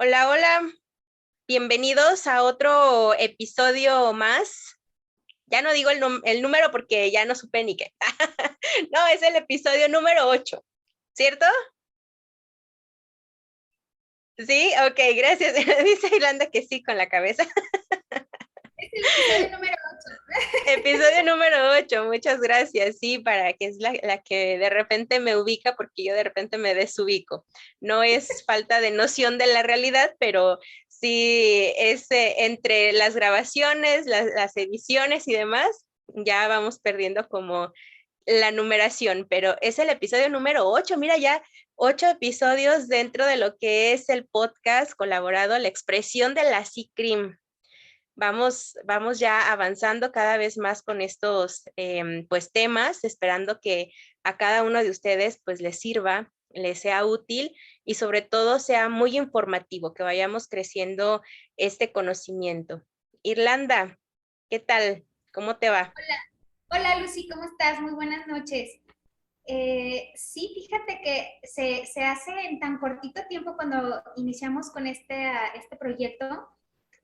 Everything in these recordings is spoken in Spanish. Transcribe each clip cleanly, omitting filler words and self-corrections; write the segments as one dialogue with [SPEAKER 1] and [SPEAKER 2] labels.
[SPEAKER 1] Hola, hola, bienvenidos a otro episodio más. Ya no digo el número porque ya no supe ni qué. No, es el episodio número 8, ¿cierto? Sí, ok, gracias. Dice Irlanda que sí con la cabeza.
[SPEAKER 2] Es el episodio número 8.
[SPEAKER 1] Episodio número 8, muchas gracias. Sí, para que es la que de repente me ubica porque yo de repente me desubico. No es falta de noción de la realidad, pero sí es entre las grabaciones, las ediciones y demás, ya vamos perdiendo como la numeración, pero es el episodio número 8. Mira ya, 8 episodios dentro de lo que es el podcast colaborado, la expresión de la CICRIM. Vamos ya avanzando cada vez más con estos pues temas, esperando que a cada uno de ustedes pues les sirva, les sea útil y sobre todo sea muy informativo, que vayamos creciendo este conocimiento. Irlanda, ¿qué tal? ¿Cómo te va?
[SPEAKER 2] Hola Lucy, ¿cómo estás? Muy buenas noches. Sí, fíjate que se hace en tan cortito tiempo cuando iniciamos con este proyecto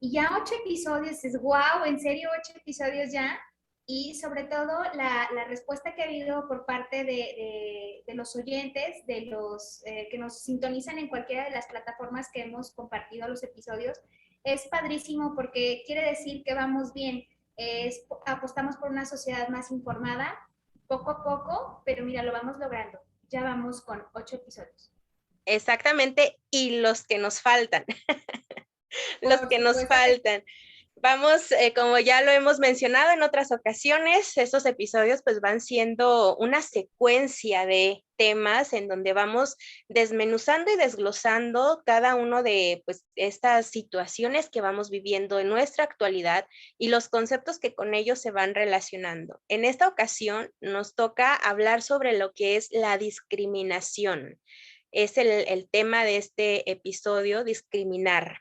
[SPEAKER 2] y ya 8 episodios, es wow, en serio 8 episodios ya. Y sobre todo la respuesta que ha habido por parte de los oyentes, de los que nos sintonizan en cualquiera de las plataformas que hemos compartido los episodios, es padrísimo porque quiere decir que vamos bien. Apostamos por una sociedad más informada, poco a poco, pero mira, lo vamos logrando. Ya vamos con 8 episodios.
[SPEAKER 1] Exactamente, y los que nos faltan, los
[SPEAKER 2] Por
[SPEAKER 1] que nos
[SPEAKER 2] supuesto que
[SPEAKER 1] faltan. Vamos, como ya lo hemos mencionado en otras ocasiones, estos episodios pues van siendo una secuencia de temas en donde vamos desmenuzando y desglosando cada uno de pues estas situaciones que vamos viviendo en nuestra actualidad y los conceptos que con ellos se van relacionando. En esta ocasión nos toca hablar sobre lo que es la discriminación. Es el tema de este episodio, discriminar.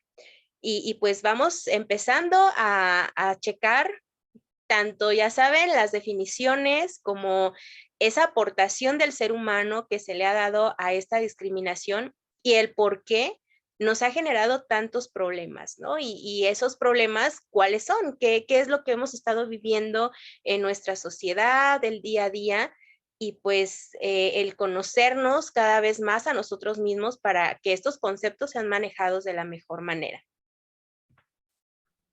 [SPEAKER 1] Pues vamos empezando a checar tanto, ya saben, las definiciones como esa aportación del ser humano que se le ha dado a esta discriminación y el por qué nos ha generado tantos problemas, ¿no? Y esos problemas, ¿cuáles son? ¿Qué es lo que hemos estado viviendo en nuestra sociedad, el día a día? Y pues el conocernos cada vez más a nosotros mismos para que estos conceptos sean manejados de la mejor manera.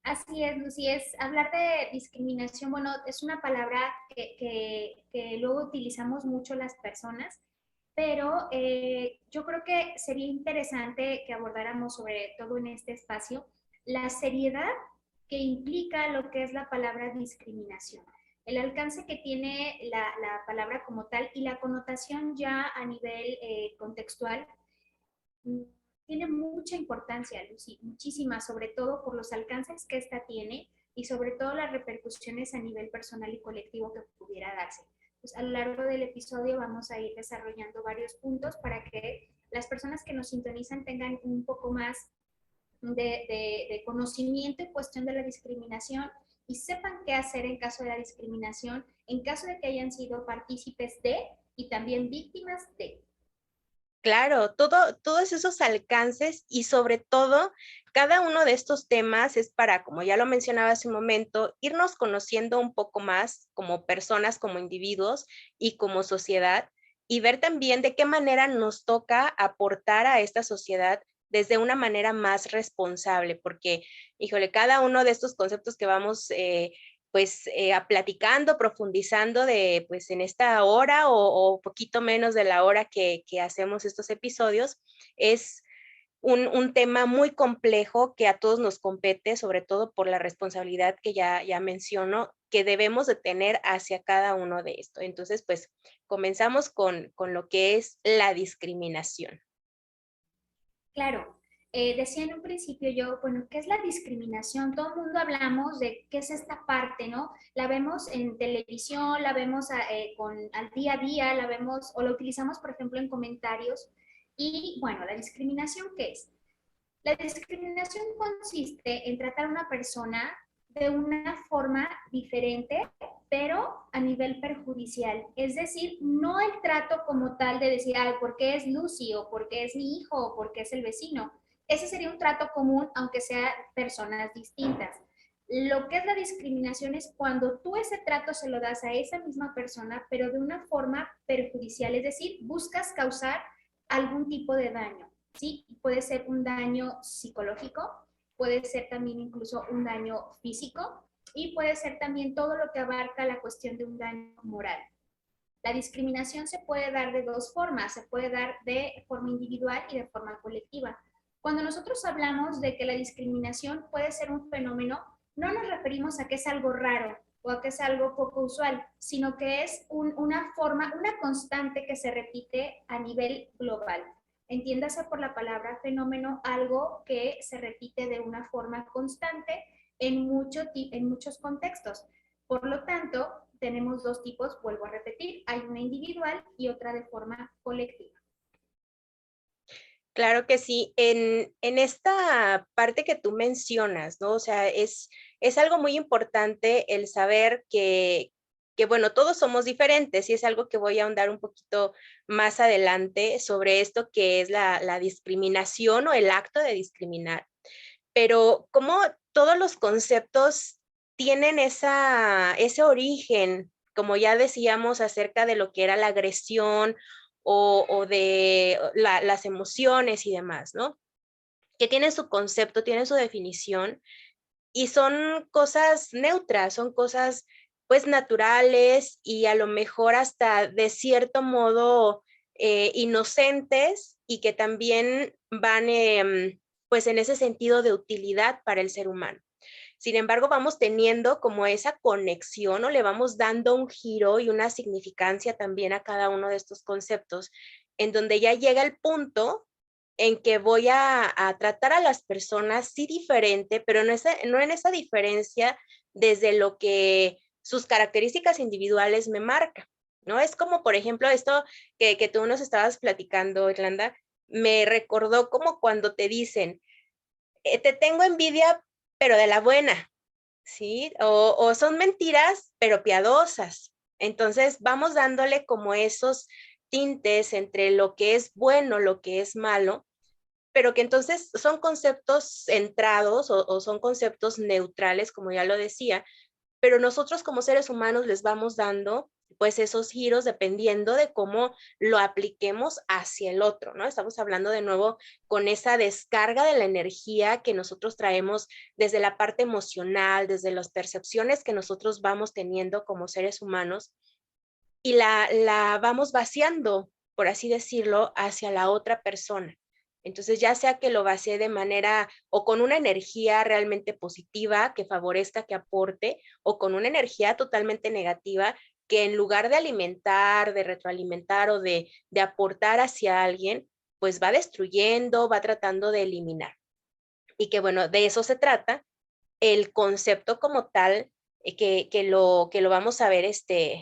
[SPEAKER 2] así es, Lucy, es hablar de discriminación, bueno, es una palabra que luego utilizamos mucho las personas, pero yo creo que sería interesante que abordáramos sobre todo en este espacio la seriedad que implica lo que es la palabra discriminación, el alcance que tiene la palabra como tal y la connotación ya a nivel contextual. Tiene mucha importancia, Lucy, muchísima, sobre todo por los alcances que esta tiene y sobre todo las repercusiones a nivel personal y colectivo que pudiera darse. Pues a lo largo del episodio vamos a ir desarrollando varios puntos para que las personas que nos sintonizan tengan un poco más de conocimiento en cuestión de la discriminación y sepan qué hacer en caso de la discriminación, en caso de que hayan sido partícipes de y también víctimas de.
[SPEAKER 1] Claro, todos esos alcances y sobre todo, cada uno de estos temas es para, como ya lo mencionaba hace un momento, irnos conociendo un poco más como personas, como individuos y como sociedad y ver también de qué manera nos toca aportar a esta sociedad desde una manera más responsable, porque, híjole, cada uno de estos conceptos que vamos pues platicando, profundizando de pues en esta hora o poquito menos de la hora que hacemos estos episodios, es un tema muy complejo que a todos nos compete, sobre todo por la responsabilidad que ya menciono, que debemos de tener hacia cada uno de estos. Entonces, pues comenzamos con lo que es la discriminación.
[SPEAKER 2] Claro, decía en un principio yo, bueno, ¿qué es la discriminación? Todo el mundo hablamos de qué es esta parte, ¿no? La vemos en televisión, la vemos al día a día, la vemos o la utilizamos, por ejemplo, en comentarios. Y bueno, ¿la discriminación qué es? La discriminación consiste en tratar a una persona de una forma diferente, pero a nivel perjudicial. Es decir, no el trato como tal de decir, ay, ¿por qué es Lucy? O ¿por qué es mi hijo? O ¿por qué es el vecino? Ese sería un trato común, aunque sean personas distintas. Lo que es la discriminación es cuando tú ese trato se lo das a esa misma persona, pero de una forma perjudicial, es decir, buscas causar algún tipo de daño, ¿sí? Puede ser un daño psicológico, puede ser también incluso un daño físico y puede ser también todo lo que abarca la cuestión de un daño moral. La discriminación se puede dar de dos formas, se puede dar de forma individual y de forma colectiva. Cuando nosotros hablamos de que la discriminación puede ser un fenómeno, no nos referimos a que es algo raro o a que es algo poco usual, sino que es una forma, una constante que se repite a nivel global. Entiéndase por la palabra fenómeno algo que se repite de una forma constante en muchos contextos. Por lo tanto, tenemos dos tipos, vuelvo a repetir, hay una individual y otra de forma colectiva.
[SPEAKER 1] Claro que sí. En esta parte que tú mencionas, ¿no? O sea, es algo muy importante el saber bueno, todos somos diferentes y es algo que voy a ahondar un poquito más adelante sobre esto que es la discriminación o el acto de discriminar. Pero cómo todos los conceptos tienen ese origen, como ya decíamos, acerca de lo que era la agresión o de las emociones y demás, ¿no? Que tienen su concepto, tienen su definición y son cosas neutras, son cosas pues naturales y a lo mejor hasta de cierto modo inocentes y que también van pues en ese sentido de utilidad para el ser humano. Sin embargo, vamos teniendo como esa conexión o le vamos dando un giro y una significancia también a cada uno de estos conceptos, en donde ya llega el punto en que voy a tratar a las personas sí diferente, pero no en esa diferencia desde lo que sus características individuales me marcan, ¿no? Es como, por ejemplo, esto que tú nos estabas platicando, Irlanda, me recordó como cuando te dicen, te tengo envidia, pero de la buena, ¿sí? O son mentiras, pero piadosas. Entonces vamos dándole como esos tintes entre lo que es bueno, lo que es malo, pero que entonces son conceptos centrados o son conceptos neutrales, como ya lo decía, pero nosotros como seres humanos les vamos dando pues esos giros dependiendo de cómo lo apliquemos hacia el otro, ¿no? Estamos hablando de nuevo con esa descarga de la energía que nosotros traemos desde la parte emocional, desde las percepciones que nosotros vamos teniendo como seres humanos y la vamos vaciando, por así decirlo, hacia la otra persona. Entonces, ya sea que lo vacíe de manera o con una energía realmente positiva que favorezca, que aporte, o con una energía totalmente negativa que en lugar de alimentar, de retroalimentar o de aportar hacia alguien, pues va destruyendo, va tratando de eliminar. Y que bueno, de eso se trata el concepto como tal, que lo vamos a ver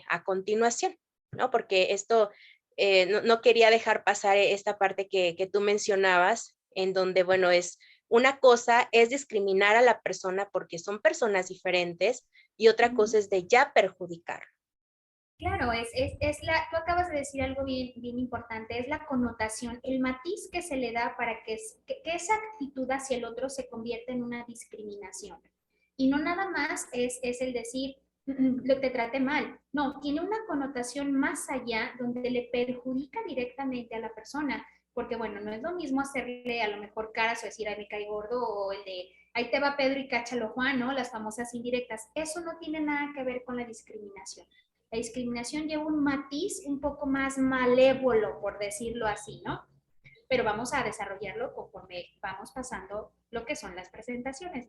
[SPEAKER 1] a continuación, ¿no? Porque esto, no quería dejar pasar esta parte que tú mencionabas, en donde, bueno, una cosa es discriminar a la persona porque son personas diferentes y otra cosa es de ya perjudicar.
[SPEAKER 2] Claro, tú acabas de decir algo bien, bien importante, es la connotación, el matiz que se le da para que esa actitud hacia el otro se convierta en una discriminación. Y no nada más es el decir, lo te trate mal, no, tiene una connotación más allá donde le perjudica directamente a la persona, porque bueno, no es lo mismo hacerle a lo mejor caras o decir, ay, me cae gordo, o el de, ahí te va Pedro y cáchalo Juan, ¿no? Las famosas indirectas, eso no tiene nada que ver con la discriminación. La discriminación lleva un matiz un poco más malévolo, por decirlo así, ¿no? Pero vamos a desarrollarlo conforme vamos pasando lo que son las presentaciones.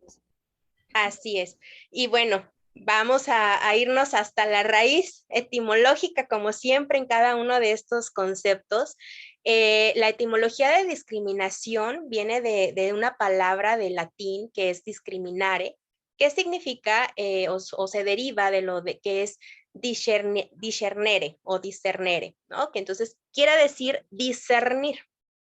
[SPEAKER 1] Así es. Y bueno, vamos a irnos hasta la raíz etimológica, como siempre en cada uno de estos conceptos. La etimología de discriminación viene de una palabra de latín que es discriminare, que significa o se deriva de lo que es discernere o discernere, ¿no? Que entonces quiere decir discernir,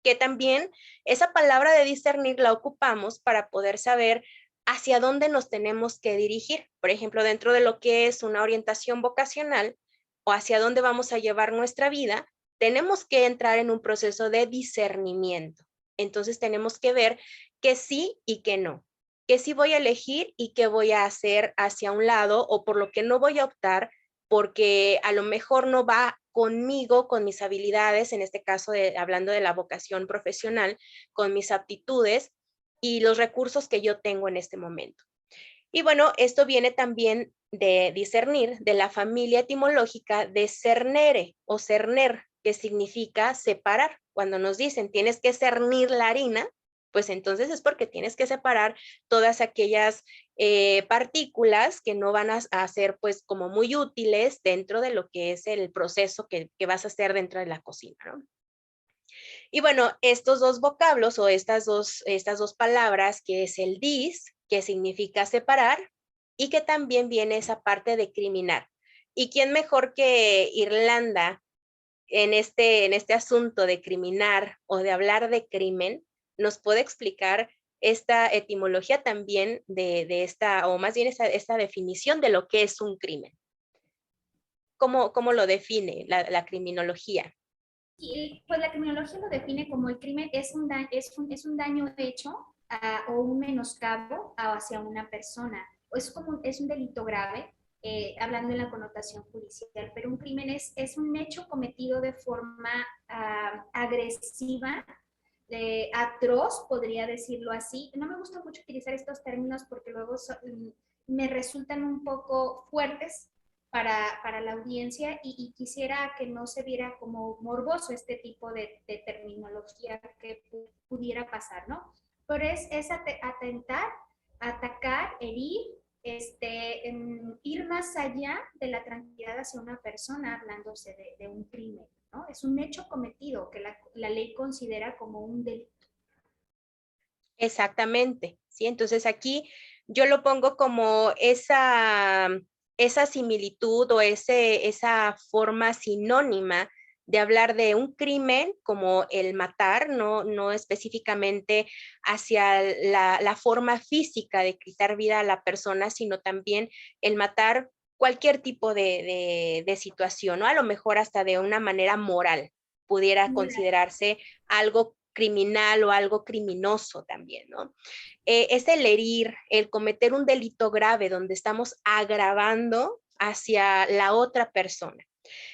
[SPEAKER 1] que también esa palabra de discernir la ocupamos para poder saber hacia dónde nos tenemos que dirigir. Por ejemplo, dentro de lo que es una orientación vocacional o hacia dónde vamos a llevar nuestra vida, tenemos que entrar en un proceso de discernimiento. Entonces tenemos que ver que sí y que no, que sí voy a elegir y qué voy a hacer hacia un lado o por lo que no voy a optar porque a lo mejor no va conmigo, con mis habilidades, en este caso hablando de la vocación profesional, con mis aptitudes y los recursos que yo tengo en este momento. Y bueno, esto viene también de discernir, de la familia etimológica de cernere o cerner, que significa separar. Cuando nos dicen tienes que cernir la harina, pues entonces es porque tienes que separar todas aquellas partículas que no van a ser pues como muy útiles dentro de lo que es el proceso que vas a hacer dentro de la cocina, ¿no? Y bueno, estos dos vocablos o estas dos palabras, que es el dis, que significa separar, y que también viene esa parte de criminar. ¿Y quién mejor que Irlanda en este asunto de criminar o de hablar de crimen, nos puede explicar esta etimología también de esta, o más bien esta definición de lo que es un crimen? ¿Cómo lo define la criminología?
[SPEAKER 2] Y pues la criminología lo define como el crimen es un daño hecho o un menoscabo hacia una persona. Es un delito grave, hablando en la connotación judicial, pero un crimen es un hecho cometido de forma agresiva, atroz, podría decirlo así. No me gusta mucho utilizar estos términos porque luego me resultan un poco fuertes para la audiencia y quisiera que no se viera como morboso este tipo de terminología que pudiera pasar, ¿no? Pero es atentar, atacar, herir, ir más allá de la tranquilidad hacia una persona hablándose de un crimen, ¿no? Es un hecho cometido que la ley considera como un delito.
[SPEAKER 1] Exactamente, ¿sí? Entonces aquí yo lo pongo como esa similitud o esa forma sinónima de hablar de un crimen como el matar, no específicamente hacia la forma física de quitar vida a la persona, sino también el matar cualquier tipo de situación, ¿no? A lo mejor hasta de una manera moral pudiera considerarse algo criminal o algo criminoso también, ¿no? Es el herir, el cometer un delito grave donde estamos agravando hacia la otra persona.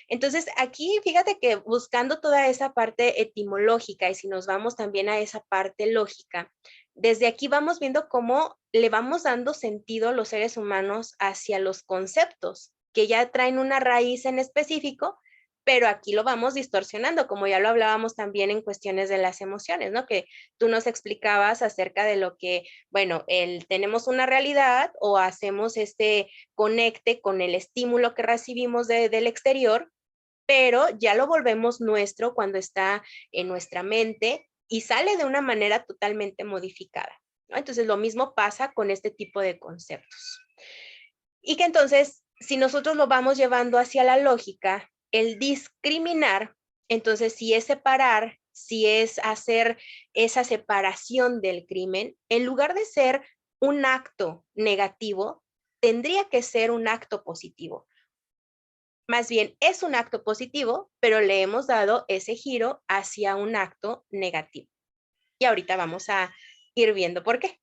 [SPEAKER 1] Entonces, aquí fíjate que buscando toda esa parte etimológica y si nos vamos también a esa parte lógica, desde aquí vamos viendo cómo le vamos dando sentido los seres humanos hacia los conceptos que ya traen una raíz en específico, pero aquí lo vamos distorsionando, como ya lo hablábamos también en cuestiones de las emociones, ¿no? Que tú nos explicabas acerca de lo que, bueno, tenemos una realidad o hacemos este conecte con el estímulo que recibimos del exterior, pero ya lo volvemos nuestro cuando está en nuestra mente y sale de una manera totalmente modificada, ¿no? Entonces, lo mismo pasa con este tipo de conceptos. Y que entonces, si nosotros lo vamos llevando hacia la lógica, el discriminar, entonces si es separar, si es hacer esa separación del crimen, en lugar de ser un acto negativo, tendría que ser un acto positivo. Más bien es un acto positivo, pero le hemos dado ese giro hacia un acto negativo. Y ahorita vamos a ir viendo por qué.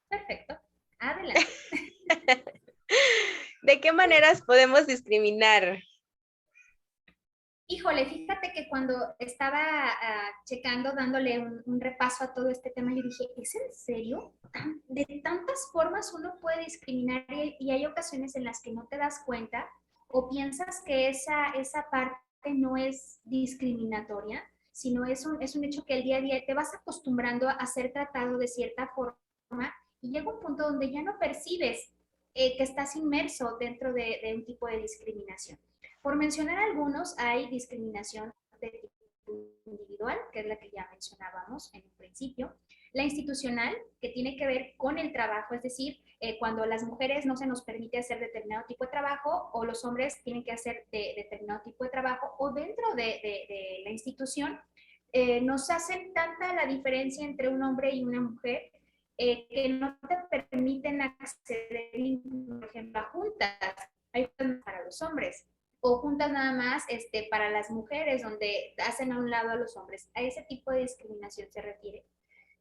[SPEAKER 2] Perfecto. Adelante.
[SPEAKER 1] ¿De qué maneras podemos discriminar?
[SPEAKER 2] Híjole, fíjate que cuando estaba checando, dándole un repaso a todo este tema, yo dije, ¿es en serio? De tantas formas uno puede discriminar y hay ocasiones en las que no te das cuenta o piensas que esa parte no es discriminatoria, sino es un hecho que el día a día te vas acostumbrando a ser tratado de cierta forma y llega un punto donde ya no percibes que estás inmerso dentro de un tipo de discriminación. Por mencionar algunos, hay discriminación de tipo individual, que es la que ya mencionábamos en un principio, la institucional, que tiene que ver con el trabajo, es decir, cuando las mujeres no se nos permite hacer determinado tipo de trabajo o los hombres tienen que hacer determinado tipo de trabajo o dentro de la institución, nos hacen tanta la diferencia entre un hombre y una mujer que no te permiten acceder, por ejemplo, a juntas. Hay para los hombres, o juntas nada más para las mujeres, donde hacen a un lado a los hombres. A ese tipo de discriminación se refiere.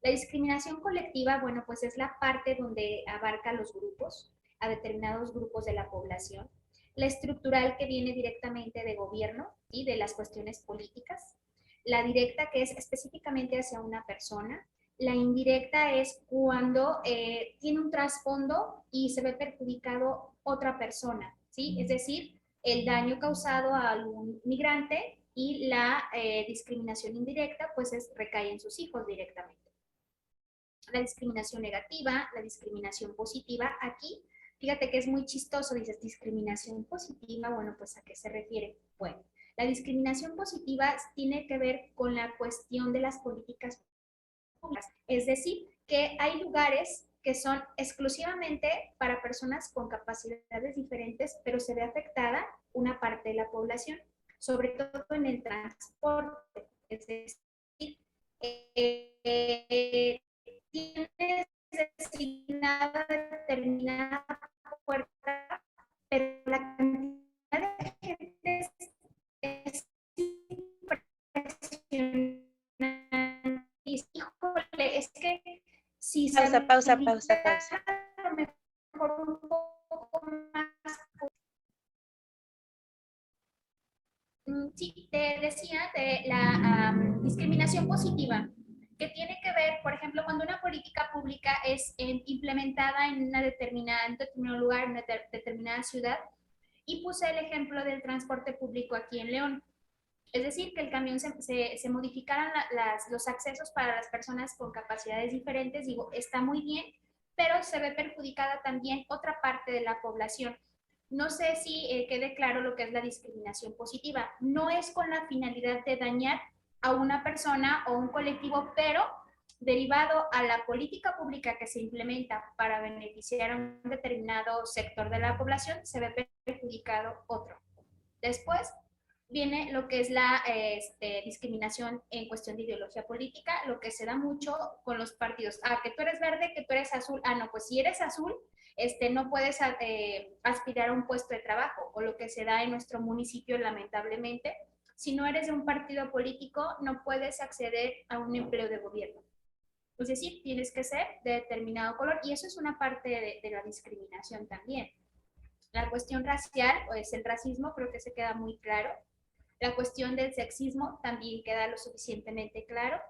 [SPEAKER 2] La discriminación colectiva, bueno, pues es la parte donde abarca a los grupos, a determinados grupos de la población. La estructural, que viene directamente de gobierno y de las cuestiones políticas. La directa, que es específicamente hacia una persona. La indirecta es cuando tiene un trasfondo y se ve perjudicado otra persona, ¿sí? Es decir, el daño causado a algún migrante, y la discriminación indirecta pues recae en sus hijos directamente. La discriminación negativa, la discriminación positiva. Aquí, fíjate que es muy chistoso, dices discriminación positiva, bueno, pues ¿a qué se refiere? Bueno, la discriminación positiva tiene que ver con la cuestión de las políticas públicas, es decir, que hay lugares que son exclusivamente para personas con capacidades diferentes, pero se ve afectada una parte de la población, sobre todo en el transporte, es decir, tienes designada determinada puerta, pero la cantidad de gente es impresionante. Y, híjole, es que si se
[SPEAKER 1] Pausa, pausa, pausa,
[SPEAKER 2] habilita
[SPEAKER 1] pausa.
[SPEAKER 2] a lo mejor un poco más. Sí, te decía de la discriminación positiva, que tiene que ver, por ejemplo, cuando una política pública es implementada en un determinado lugar, en una determinada ciudad, y puse el ejemplo del transporte público aquí en León. Es decir, que el camión se modificaran los accesos para las personas con capacidades diferentes, digo, está muy bien, pero se ve perjudicada también otra parte de la población. No sé si quede claro lo que es la discriminación positiva. No es con la finalidad de dañar a una persona o un colectivo, pero derivado a la política pública que se implementa para beneficiar a un determinado sector de la población, se ve perjudicado otro. Después viene lo que es la discriminación en cuestión de ideología política, lo que se da mucho con los partidos. Ah, que tú eres verde, que tú eres azul. Ah, no, pues si eres azul, no puedes aspirar a un puesto de trabajo, o lo que se da en nuestro municipio, lamentablemente. Si no eres de un partido político, no puedes acceder a un empleo de gobierno. Es decir, tienes que ser de determinado color, y eso es una parte de la discriminación también. La cuestión racial, o es el racismo, creo que se queda muy claro. La cuestión del sexismo también queda lo suficientemente claro.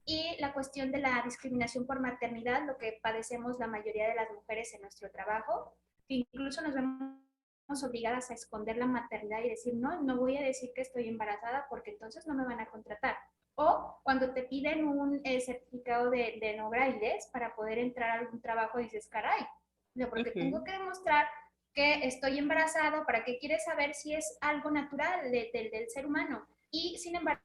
[SPEAKER 2] Y la cuestión de la discriminación por maternidad, lo que padecemos la mayoría de las mujeres en nuestro trabajo, que incluso nos vemos obligadas a esconder la maternidad y decir, no, no voy a decir que estoy embarazada porque entonces no me van a contratar. O cuando te piden un certificado de no gravidez para poder entrar a algún trabajo, dices, caray, no, porque tengo que demostrar que estoy embarazado, ¿para qué quieres saber si es algo natural del ser humano? Y sin embargo,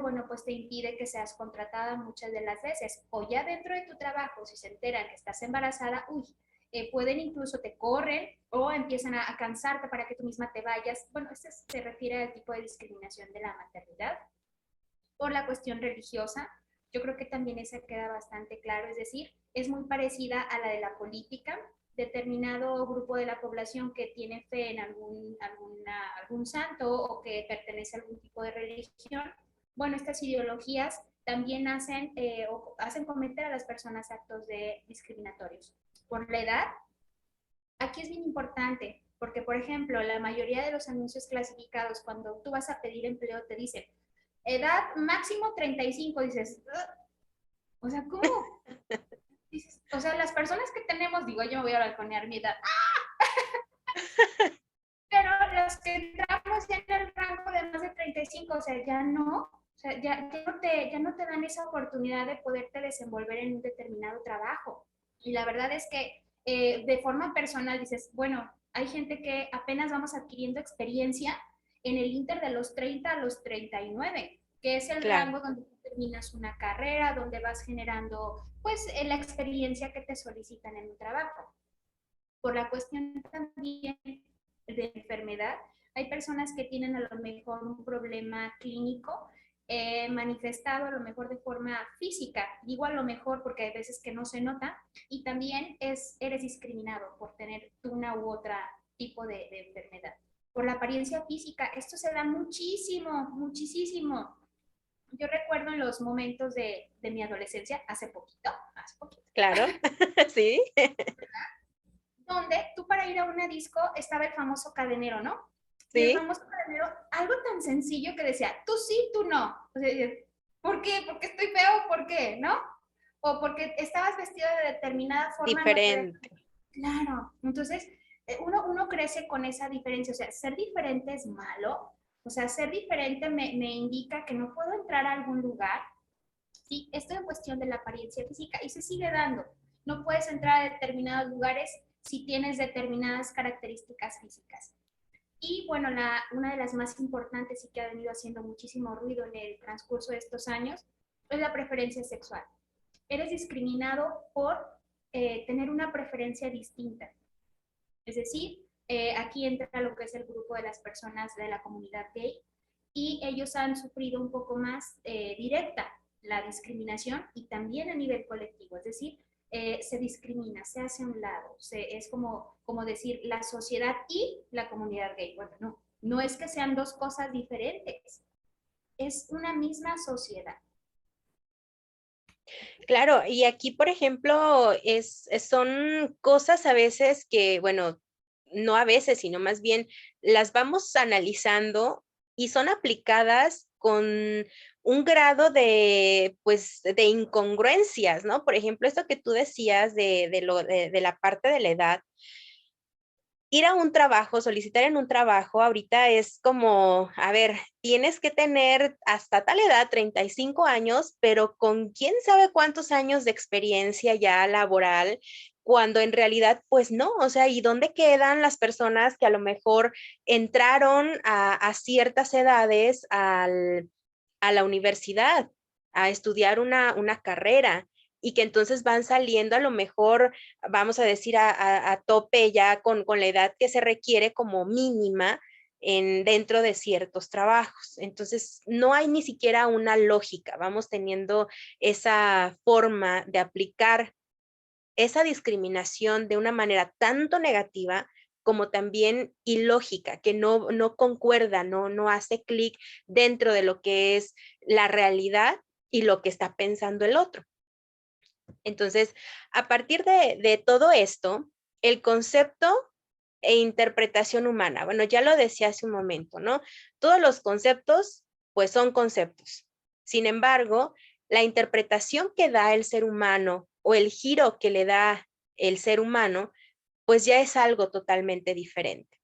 [SPEAKER 2] bueno, pues te impide que seas contratada muchas de las veces. O ya dentro de tu trabajo, si se enteran que estás embarazada, pueden incluso te corren o empiezan a cansarte para que tú misma te vayas. Bueno, esto se refiere al tipo de discriminación de la maternidad. Por la cuestión religiosa, yo creo que también esa queda bastante claro, es decir, es muy parecida a la de la política. Determinado grupo de la población que tiene fe en algún santo o que pertenece a algún tipo de religión, bueno, estas ideologías también hacen cometer a las personas actos discriminatorios. Por la edad, aquí es bien importante, porque por ejemplo, la mayoría de los anuncios clasificados, cuando tú vas a pedir empleo, te dicen edad máximo 35, dices, o sea, ¿cómo? Dices, o sea, las personas que tenemos, digo, yo me voy a balconear mi edad, pero los que entramos ya en el rango de más de 35, o sea, ya no, o sea, ya no te dan esa oportunidad de poderte desenvolver en un determinado trabajo. Y la verdad es que de forma personal dices, bueno, hay gente que apenas vamos adquiriendo experiencia en el inter de los 30 a los 39, que es el
[SPEAKER 1] Claro.
[SPEAKER 2] rango donde tú terminas una carrera, donde vas generando pues la experiencia que te solicitan en un trabajo. Por la cuestión también de enfermedad, hay personas que tienen a lo mejor un problema clínico manifestado a lo mejor de forma física, digo a lo mejor porque hay veces que no se nota, y también eres discriminado por tener una u otra tipo de enfermedad. por la apariencia física. Esto se da muchísimo, muchísimo. Yo recuerdo en los momentos de mi adolescencia, hace poquito,
[SPEAKER 1] Claro, sí.
[SPEAKER 2] donde tú para ir a una disco estaba el famoso cadenero, ¿no? Y el
[SPEAKER 1] Sí,
[SPEAKER 2] famoso cadenero, algo tan sencillo que decía, tú sí, tú no. O sea, ¿por qué? ¿Porque estoy feo? ¿Por qué? ¿No? O porque estabas vestido de determinada forma, no te deja.
[SPEAKER 1] diferente.
[SPEAKER 2] Claro. Entonces, uno crece con esa diferencia. O sea, ser diferente es malo. O sea, ser diferente me indica que no puedo entrar a algún lugar. Sí, esto en cuestión de la apariencia física y se sigue dando. No puedes entrar a determinados lugares si tienes determinadas características físicas. Y bueno, una de las más importantes y que ha venido haciendo muchísimo ruido en el transcurso de estos años es la preferencia sexual. Eres discriminado por tener una preferencia distinta. Es decir, aquí entra lo que es el grupo de las personas de la comunidad gay y ellos han sufrido un poco más directa la discriminación y también a nivel colectivo. Es decir, se discrimina, se hace a un lado. Es como decir la sociedad y la comunidad gay. Bueno, no es que sean dos cosas diferentes, es una misma sociedad.
[SPEAKER 1] Claro, y aquí, por ejemplo, son cosas a veces que, bueno, no a veces, sino más bien las vamos analizando y son aplicadas con un grado de, pues, de incongruencias, ¿no? Por ejemplo, esto que tú decías de la parte de la edad, ir a un trabajo, solicitar en un trabajo, ahorita es como, a ver, tienes que tener hasta tal edad, 35 años, pero con quién sabe cuántos años de experiencia ya laboral, cuando en realidad, pues no, o sea, ¿y dónde quedan las personas que a lo mejor entraron a ciertas edades a la universidad, a estudiar una carrera? Y que entonces van saliendo a lo mejor, vamos a decir, a tope ya con la edad que se requiere como mínima dentro de ciertos trabajos. Entonces, no hay ni siquiera una lógica. Vamos teniendo esa forma de aplicar esa discriminación de una manera tanto negativa como también ilógica, que no concuerda, no hace clic dentro de lo que es la realidad y lo que está pensando el otro. Entonces, a partir de todo esto, el concepto e interpretación humana, bueno, ya lo decía hace un momento, ¿no? Todos los conceptos, pues son conceptos. Sin embargo, la interpretación que da el ser humano o el giro que le da el ser humano, pues ya es algo totalmente diferente.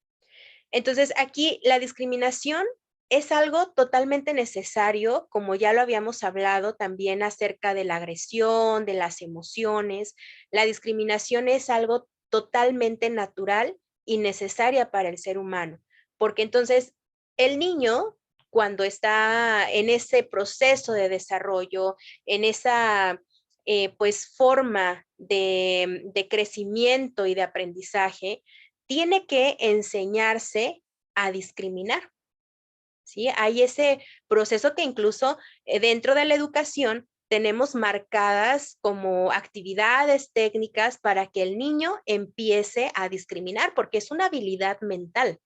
[SPEAKER 1] Entonces, aquí la discriminación es algo totalmente necesario, como ya lo habíamos hablado también acerca de la agresión, de las emociones. La discriminación es algo totalmente natural y necesaria para el ser humano, porque entonces el niño, cuando está en ese proceso de desarrollo, en esa pues forma de crecimiento y de aprendizaje, tiene que enseñarse a discriminar, ¿sí? Hay ese proceso que incluso dentro de la educación tenemos marcadas como actividades técnicas para que el niño empiece a discriminar, porque es una habilidad mental.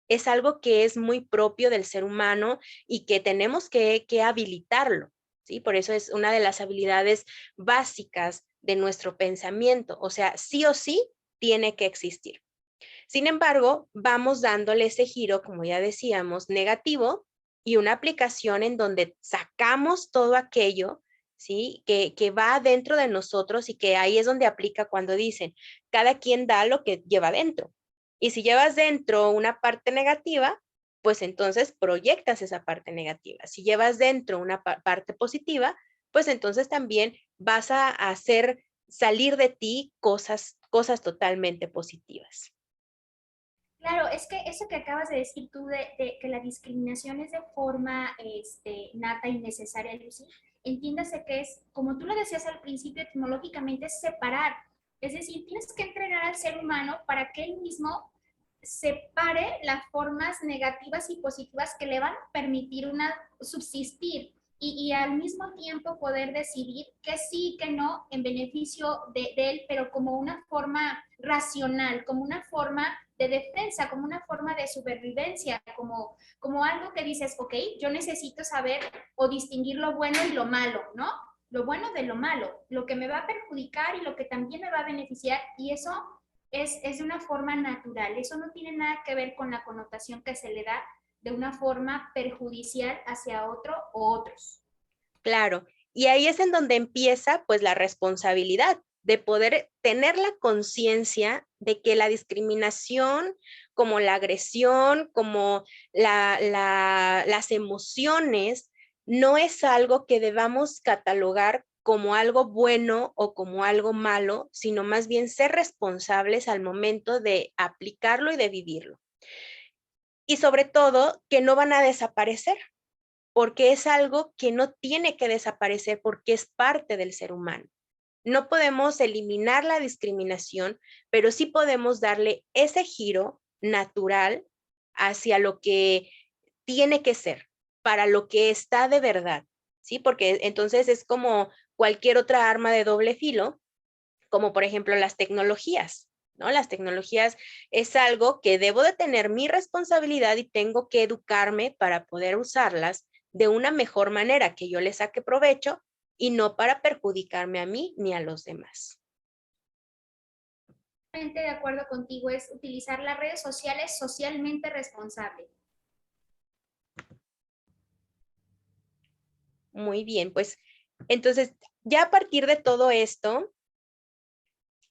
[SPEAKER 1] Es algo que es muy propio del ser humano y que tenemos que habilitarlo, ¿sí? Por eso es una de las habilidades básicas de nuestro pensamiento. O sea, sí o sí tiene que existir. Sin embargo, vamos dándole ese giro, como ya decíamos, negativo y una aplicación en donde sacamos todo aquello, ¿sí? Que va dentro de nosotros y que ahí es donde aplica cuando dicen, cada quien da lo que lleva dentro. Y si llevas dentro una parte negativa, pues entonces proyectas esa parte negativa. Si llevas dentro una parte positiva, pues entonces también vas a hacer salir de ti cosas totalmente positivas.
[SPEAKER 2] Claro, es que eso que acabas de decir tú de que la discriminación es de forma nata y necesaria, Lucy, entiéndase que es, como tú lo decías al principio, etimológicamente es separar. Es decir, tienes que entrenar al ser humano para que él mismo separe las formas negativas y positivas que le van a permitir subsistir y al mismo tiempo poder decidir que sí, que no, en beneficio de él, pero como una forma racional, como una forma de defensa, como una forma de supervivencia, como algo que dices, ok, yo necesito saber o distinguir lo bueno y lo malo, ¿no? Lo bueno de lo malo, lo que me va a perjudicar y lo que también me va a beneficiar, y eso es de una forma natural, eso no tiene nada que ver con la connotación que se le da de una forma perjudicial hacia otro o otros.
[SPEAKER 1] Claro, y ahí es en donde empieza pues la responsabilidad de poder tener la conciencia de que la discriminación, como la agresión, como las emociones, no es algo que debamos catalogar como algo bueno o como algo malo, sino más bien ser responsables al momento de aplicarlo y de vivirlo. Y sobre todo, que no van a desaparecer, porque es algo que no tiene que desaparecer porque es parte del ser humano. No podemos eliminar la discriminación, pero sí podemos darle ese giro natural hacia lo que tiene que ser, para lo que está de verdad, ¿sí? Porque entonces es como cualquier otra arma de doble filo, como por ejemplo las tecnologías, ¿no? Las tecnologías es algo que debo de tener mi responsabilidad y tengo que educarme para poder usarlas de una mejor manera, que yo le saque provecho y no para perjudicarme a mí ni a los demás.
[SPEAKER 2] De acuerdo contigo, es utilizar las redes sociales socialmente responsable.
[SPEAKER 1] Muy bien, pues entonces ya a partir de todo esto,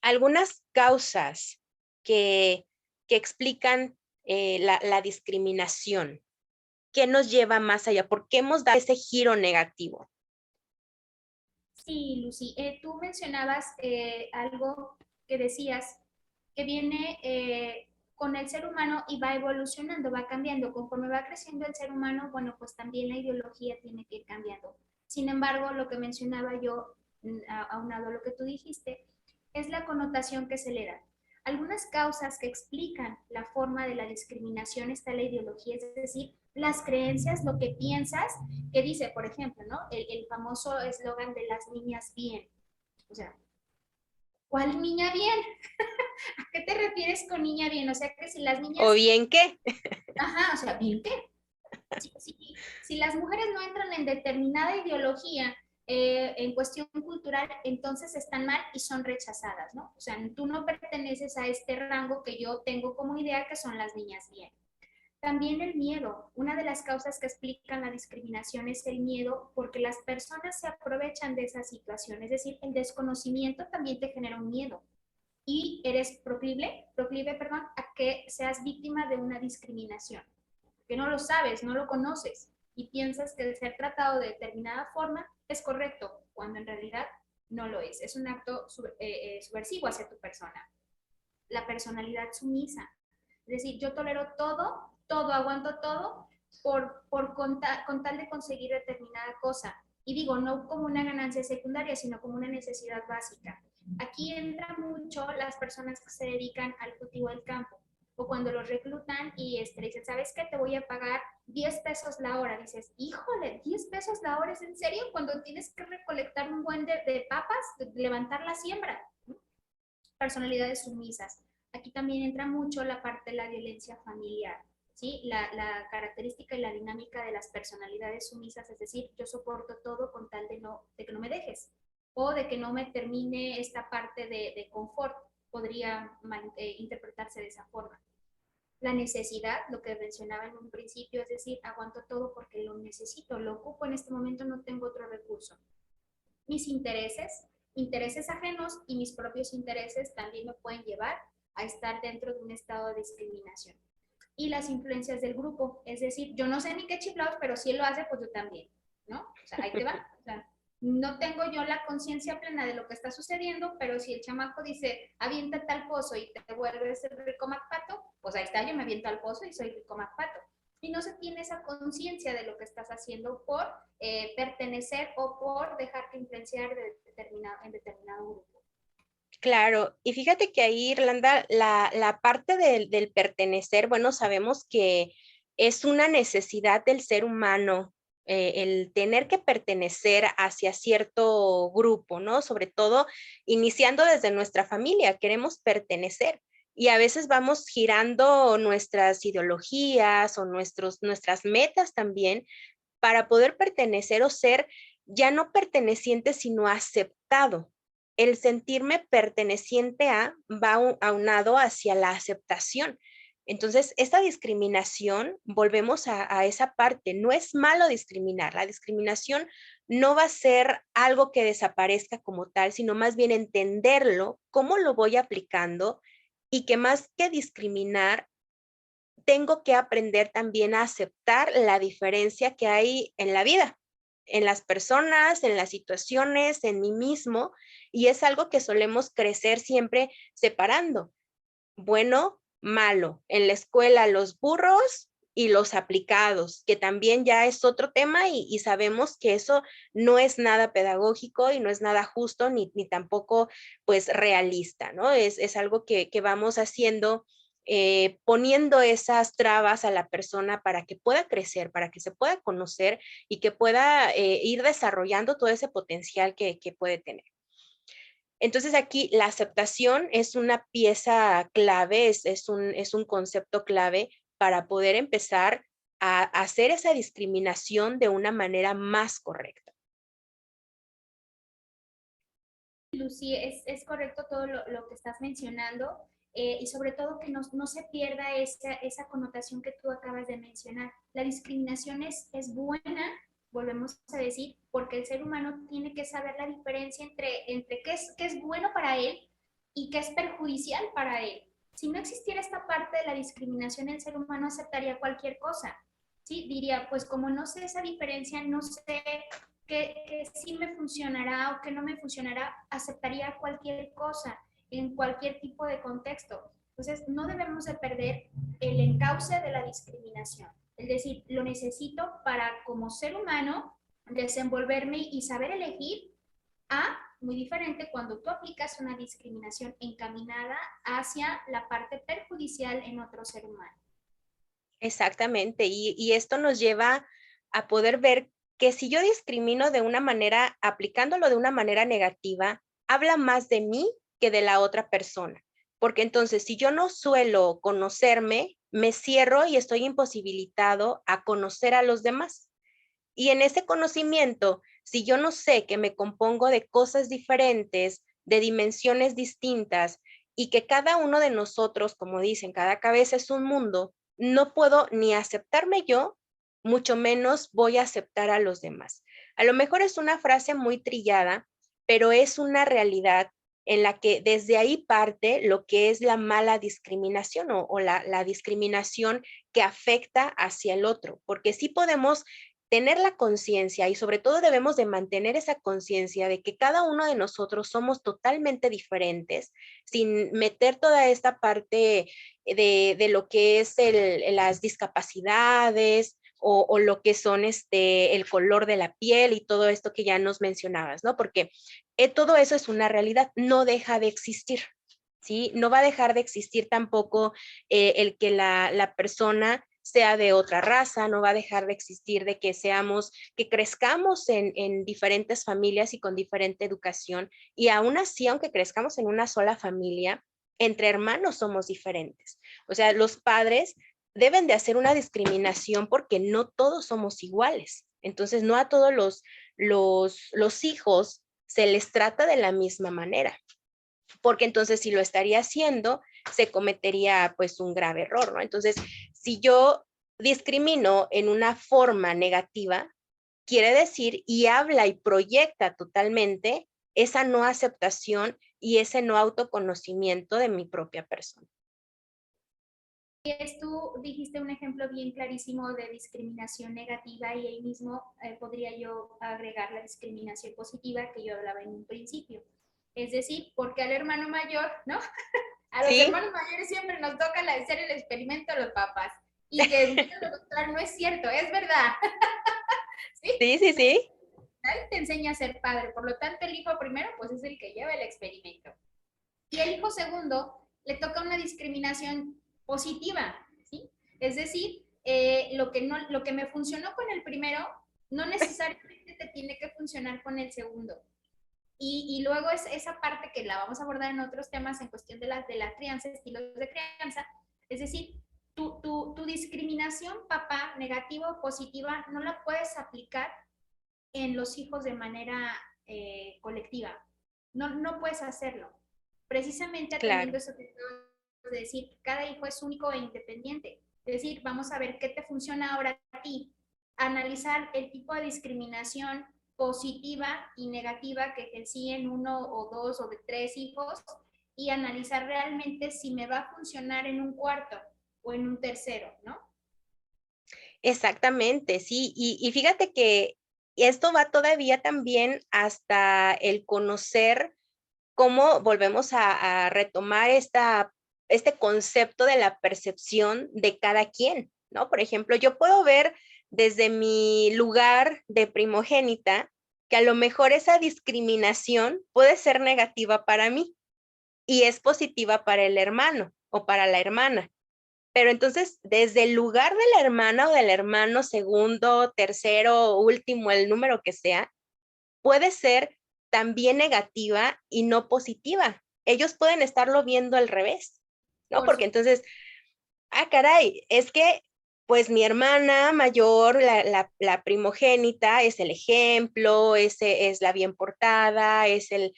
[SPEAKER 1] algunas causas que, que explican la discriminación. ¿Qué nos lleva más allá? ¿Por qué hemos dado ese giro negativo?
[SPEAKER 2] Sí, Lucy, tú mencionabas algo que decías que viene con el ser humano y va evolucionando, va cambiando. Conforme va creciendo el ser humano, bueno, pues también la ideología tiene que ir cambiando. Sin embargo, lo que mencionaba yo, aunado a lo que tú dijiste, es la connotación que se le da. Algunas causas que explican la forma de la discriminación está la ideología, es decir, las creencias, lo que piensas, que dice, por ejemplo, ¿no? El famoso eslogan de las niñas bien. O sea, ¿cuál niña bien? ¿A qué te refieres con niña bien? O sea, que si las
[SPEAKER 1] ¿O
[SPEAKER 2] niñas...
[SPEAKER 1] bien qué?
[SPEAKER 2] Ajá, o sea, ¿bien qué? Si las mujeres no entran en determinada ideología en cuestión cultural, entonces están mal y son rechazadas, ¿no? O sea, tú no perteneces a este rango que yo tengo como idea que son las niñas bien. También el miedo. Una de las causas que explican la discriminación es el miedo porque las personas se aprovechan de esa situación. Es decir, el desconocimiento también te genera un miedo y eres proclive, a que seas víctima de una discriminación. Que no lo sabes, no lo conoces y piensas que el ser tratado de determinada forma es correcto, cuando en realidad no lo es. Es un acto subversivo hacia tu persona. La personalidad sumisa. Es decir, yo tolero todo, aguanto todo con tal de conseguir determinada cosa. Y digo, no como una ganancia secundaria, sino como una necesidad básica. Aquí entra mucho las personas que se dedican al cultivo del campo o cuando los reclutan y dicen, ¿sabes qué? Te voy a pagar 10 pesos la hora. Dices, híjole, 10 pesos la hora, ¿es en serio? Cuando tienes que recolectar un buen de papas, levantar la siembra. Personalidades sumisas. Aquí también entra mucho la parte de la violencia familiar, ¿sí? La característica y la dinámica de las personalidades sumisas, es decir, yo soporto todo con tal de que no me dejes o de que no me termine esta parte de confort, podría interpretarse de esa forma. La necesidad, lo que mencionaba en un principio, es decir, aguanto todo porque lo necesito, lo ocupo en este momento, no tengo otro recurso. Mis intereses ajenos y mis propios intereses también me pueden llevar a estar dentro de un estado de discriminación. Y las influencias del grupo, es decir, yo no sé ni qué chiflados, pero si él lo hace, pues yo también, ¿no? O sea, ahí te va. O sea, no tengo yo la conciencia plena de lo que está sucediendo, pero si el chamaco dice, avienta tal pozo y te vuelves el rico MacPato, pues ahí está, yo me aviento al pozo y soy rico MacPato. Y no se tiene esa conciencia de lo que estás haciendo por pertenecer o por dejarte influenciar en determinado grupo.
[SPEAKER 1] Claro, y fíjate que ahí, Irlanda, la parte del pertenecer, bueno, sabemos que es una necesidad del ser humano, el tener que pertenecer hacia cierto grupo, ¿no? Sobre todo iniciando desde nuestra familia, queremos pertenecer. y a veces vamos girando nuestras ideologías o nuestras metas también para poder pertenecer o ser ya no perteneciente, sino aceptado. El sentirme perteneciente a va aunado hacia la aceptación. Entonces, esta discriminación, volvemos a esa parte, no es malo discriminar. La discriminación no va a ser algo que desaparezca como tal, sino más bien entenderlo, cómo lo voy aplicando y que más que discriminar, tengo que aprender también a aceptar la diferencia que hay en la vida, en las personas, en las situaciones, en mí mismo, y es algo que solemos crecer siempre separando, bueno, malo, en la escuela los burros y los aplicados, que también ya es otro tema y sabemos que eso no es nada pedagógico y no es nada justo ni tampoco pues realista, ¿no? Es algo que vamos haciendo, poniendo esas trabas a la persona para que pueda crecer, para que se pueda conocer y que pueda ir desarrollando todo ese potencial que puede tener. Entonces aquí la aceptación es una pieza clave, es un concepto clave para poder empezar a hacer esa discriminación de una manera más correcta.
[SPEAKER 2] Lucy, es correcto todo lo que estás mencionando, y sobre todo que no se pierda esa connotación que tú acabas de mencionar. La discriminación es buena, volvemos a decir, porque el ser humano tiene que saber la diferencia entre qué es bueno para él y qué es perjudicial para él. Si no existiera esta parte de la discriminación, el ser humano aceptaría cualquier cosa. ¿Sí? Diría, pues como no sé esa diferencia, no sé que sí me funcionará o que no me funcionará, aceptaría cualquier cosa en cualquier tipo de contexto. Entonces, no debemos de perder el encauce de la discriminación. Es decir, lo necesito para, como ser humano, desenvolverme y saber elegir a, muy diferente cuando tú aplicas una discriminación encaminada hacia la parte perjudicial en otro ser humano.
[SPEAKER 1] Exactamente, y esto nos lleva a poder ver que si yo discrimino de una manera, aplicándolo de una manera negativa, habla más de mí que de la otra persona. Porque entonces, si yo no suelo conocerme, me cierro y estoy imposibilitado a conocer a los demás. Y en ese conocimiento, si yo no sé que me compongo de cosas diferentes, de dimensiones distintas, y que cada uno de nosotros, como dicen, cada cabeza es un mundo, no puedo ni aceptarme yo, mucho menos voy a aceptar a los demás. A lo mejor es una frase muy trillada, pero es una realidad en la que desde ahí parte lo que es la mala discriminación o la discriminación que afecta hacia el otro, porque sí podemos tener la conciencia y sobre todo debemos de mantener esa conciencia de que cada uno de nosotros somos totalmente diferentes, sin meter toda esta parte de lo que es las discapacidades o lo que son el color de la piel y todo esto que ya nos mencionabas, ¿no? Porque todo eso es una realidad, no deja de existir. ¿Sí? No va a dejar de existir tampoco el que la persona sea de otra raza, no va a dejar de existir de que seamos, que crezcamos en diferentes familias y con diferente educación. Y aún así, aunque crezcamos en una sola familia, entre hermanos somos diferentes. O sea, los padres deben de hacer una discriminación porque no todos somos iguales. Entonces, no a todos los hijos se les trata de la misma manera, porque entonces si lo estaría haciendo, se cometería pues un grave error, ¿no? Entonces, si yo discrimino en una forma negativa, quiere decir y habla y proyecta totalmente esa no aceptación y ese no autoconocimiento de mi propia persona.
[SPEAKER 2] Tú dijiste un ejemplo bien clarísimo de discriminación negativa y ahí mismo podría yo agregar la discriminación positiva que yo hablaba en un principio. Es decir, porque al hermano mayor, ¿no? A los
[SPEAKER 1] ¿Sí?
[SPEAKER 2] hermanos mayores siempre nos toca hacer el experimento a los papás. Y que lo contrario no es cierto, es verdad. ¿Sí?
[SPEAKER 1] Sí, sí, sí.
[SPEAKER 2] Nadie te enseña a ser padre, por lo tanto el hijo primero pues es el que lleva el experimento. Y el hijo segundo le toca una discriminación positiva, ¿sí? Es decir, lo que me funcionó con el primero no necesariamente te tiene que funcionar con el segundo. Y luego es esa parte que la vamos a abordar en otros temas en cuestión de la crianza, estilos de crianza, es decir, tu discriminación, papá, negativa o positiva, no la puedes aplicar en los hijos de manera colectiva. No puedes hacerlo. Precisamente atendiendo
[SPEAKER 1] Claro.
[SPEAKER 2] eso que de decir, cada hijo es único e independiente. Es decir, vamos a ver qué te funciona ahora a ti. Analizar el tipo de discriminación positiva y negativa que ejercí en uno o dos o de tres hijos y analizar realmente si me va a funcionar en un cuarto o en un tercero, ¿no?
[SPEAKER 1] Exactamente, sí. Y fíjate que esto va todavía también hasta el conocer cómo volvemos a retomar este concepto de la percepción de cada quien, ¿no? Por ejemplo, yo puedo ver desde mi lugar de primogénita que a lo mejor esa discriminación puede ser negativa para mí y es positiva para el hermano o para la hermana. Pero entonces, desde el lugar de la hermana o del hermano, segundo, tercero, último, el número que sea, puede ser también negativa y no positiva. Ellos pueden estarlo viendo al revés, ¿no?
[SPEAKER 2] Por
[SPEAKER 1] Porque
[SPEAKER 2] supuesto.
[SPEAKER 1] entonces, caray, es que pues mi hermana mayor, la primogénita, es el ejemplo, es la bien portada, es el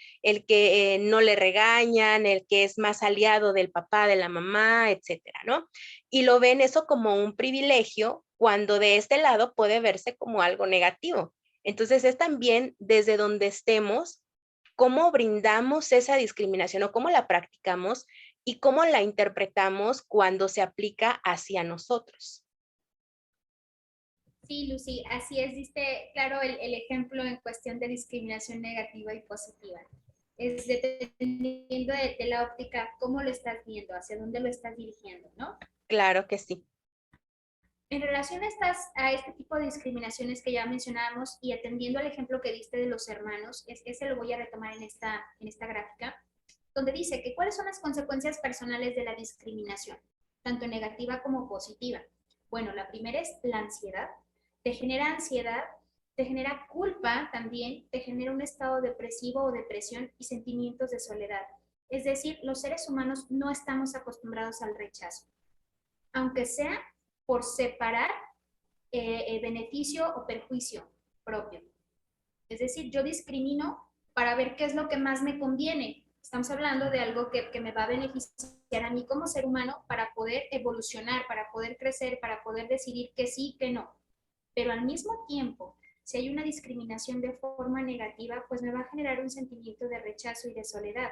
[SPEAKER 1] que no le regañan, el que es más aliado del papá, de la mamá, etcétera, ¿no? Y lo ven eso como un privilegio cuando de este lado puede verse como algo negativo. Entonces es también desde donde estemos, cómo brindamos esa discriminación o cómo la practicamos y cómo la interpretamos cuando se aplica hacia nosotros.
[SPEAKER 2] Sí, Lucy, así es, diste claro el ejemplo en cuestión de discriminación negativa y positiva. Es dependiendo de la óptica, cómo lo estás viendo, hacia dónde lo estás dirigiendo, ¿no?
[SPEAKER 1] Claro que sí.
[SPEAKER 2] En relación a este tipo de discriminaciones que ya mencionábamos y atendiendo al ejemplo que diste de los hermanos, ese lo voy a retomar en esta gráfica, donde dice que cuáles son las consecuencias personales de la discriminación, tanto negativa como positiva. Bueno, la primera es la ansiedad, te genera culpa también, te genera un estado depresivo o depresión y sentimientos de soledad. Es decir, los seres humanos no estamos acostumbrados al rechazo, aunque sea por separar beneficio o perjuicio propio. Es decir, yo discrimino para ver qué es lo que más me conviene. Estamos hablando de algo que me va a beneficiar a mí como ser humano para poder evolucionar, para poder crecer, para poder decidir que sí, que no. Pero al mismo tiempo, si hay una discriminación de forma negativa, pues me va a generar un sentimiento de rechazo y de soledad.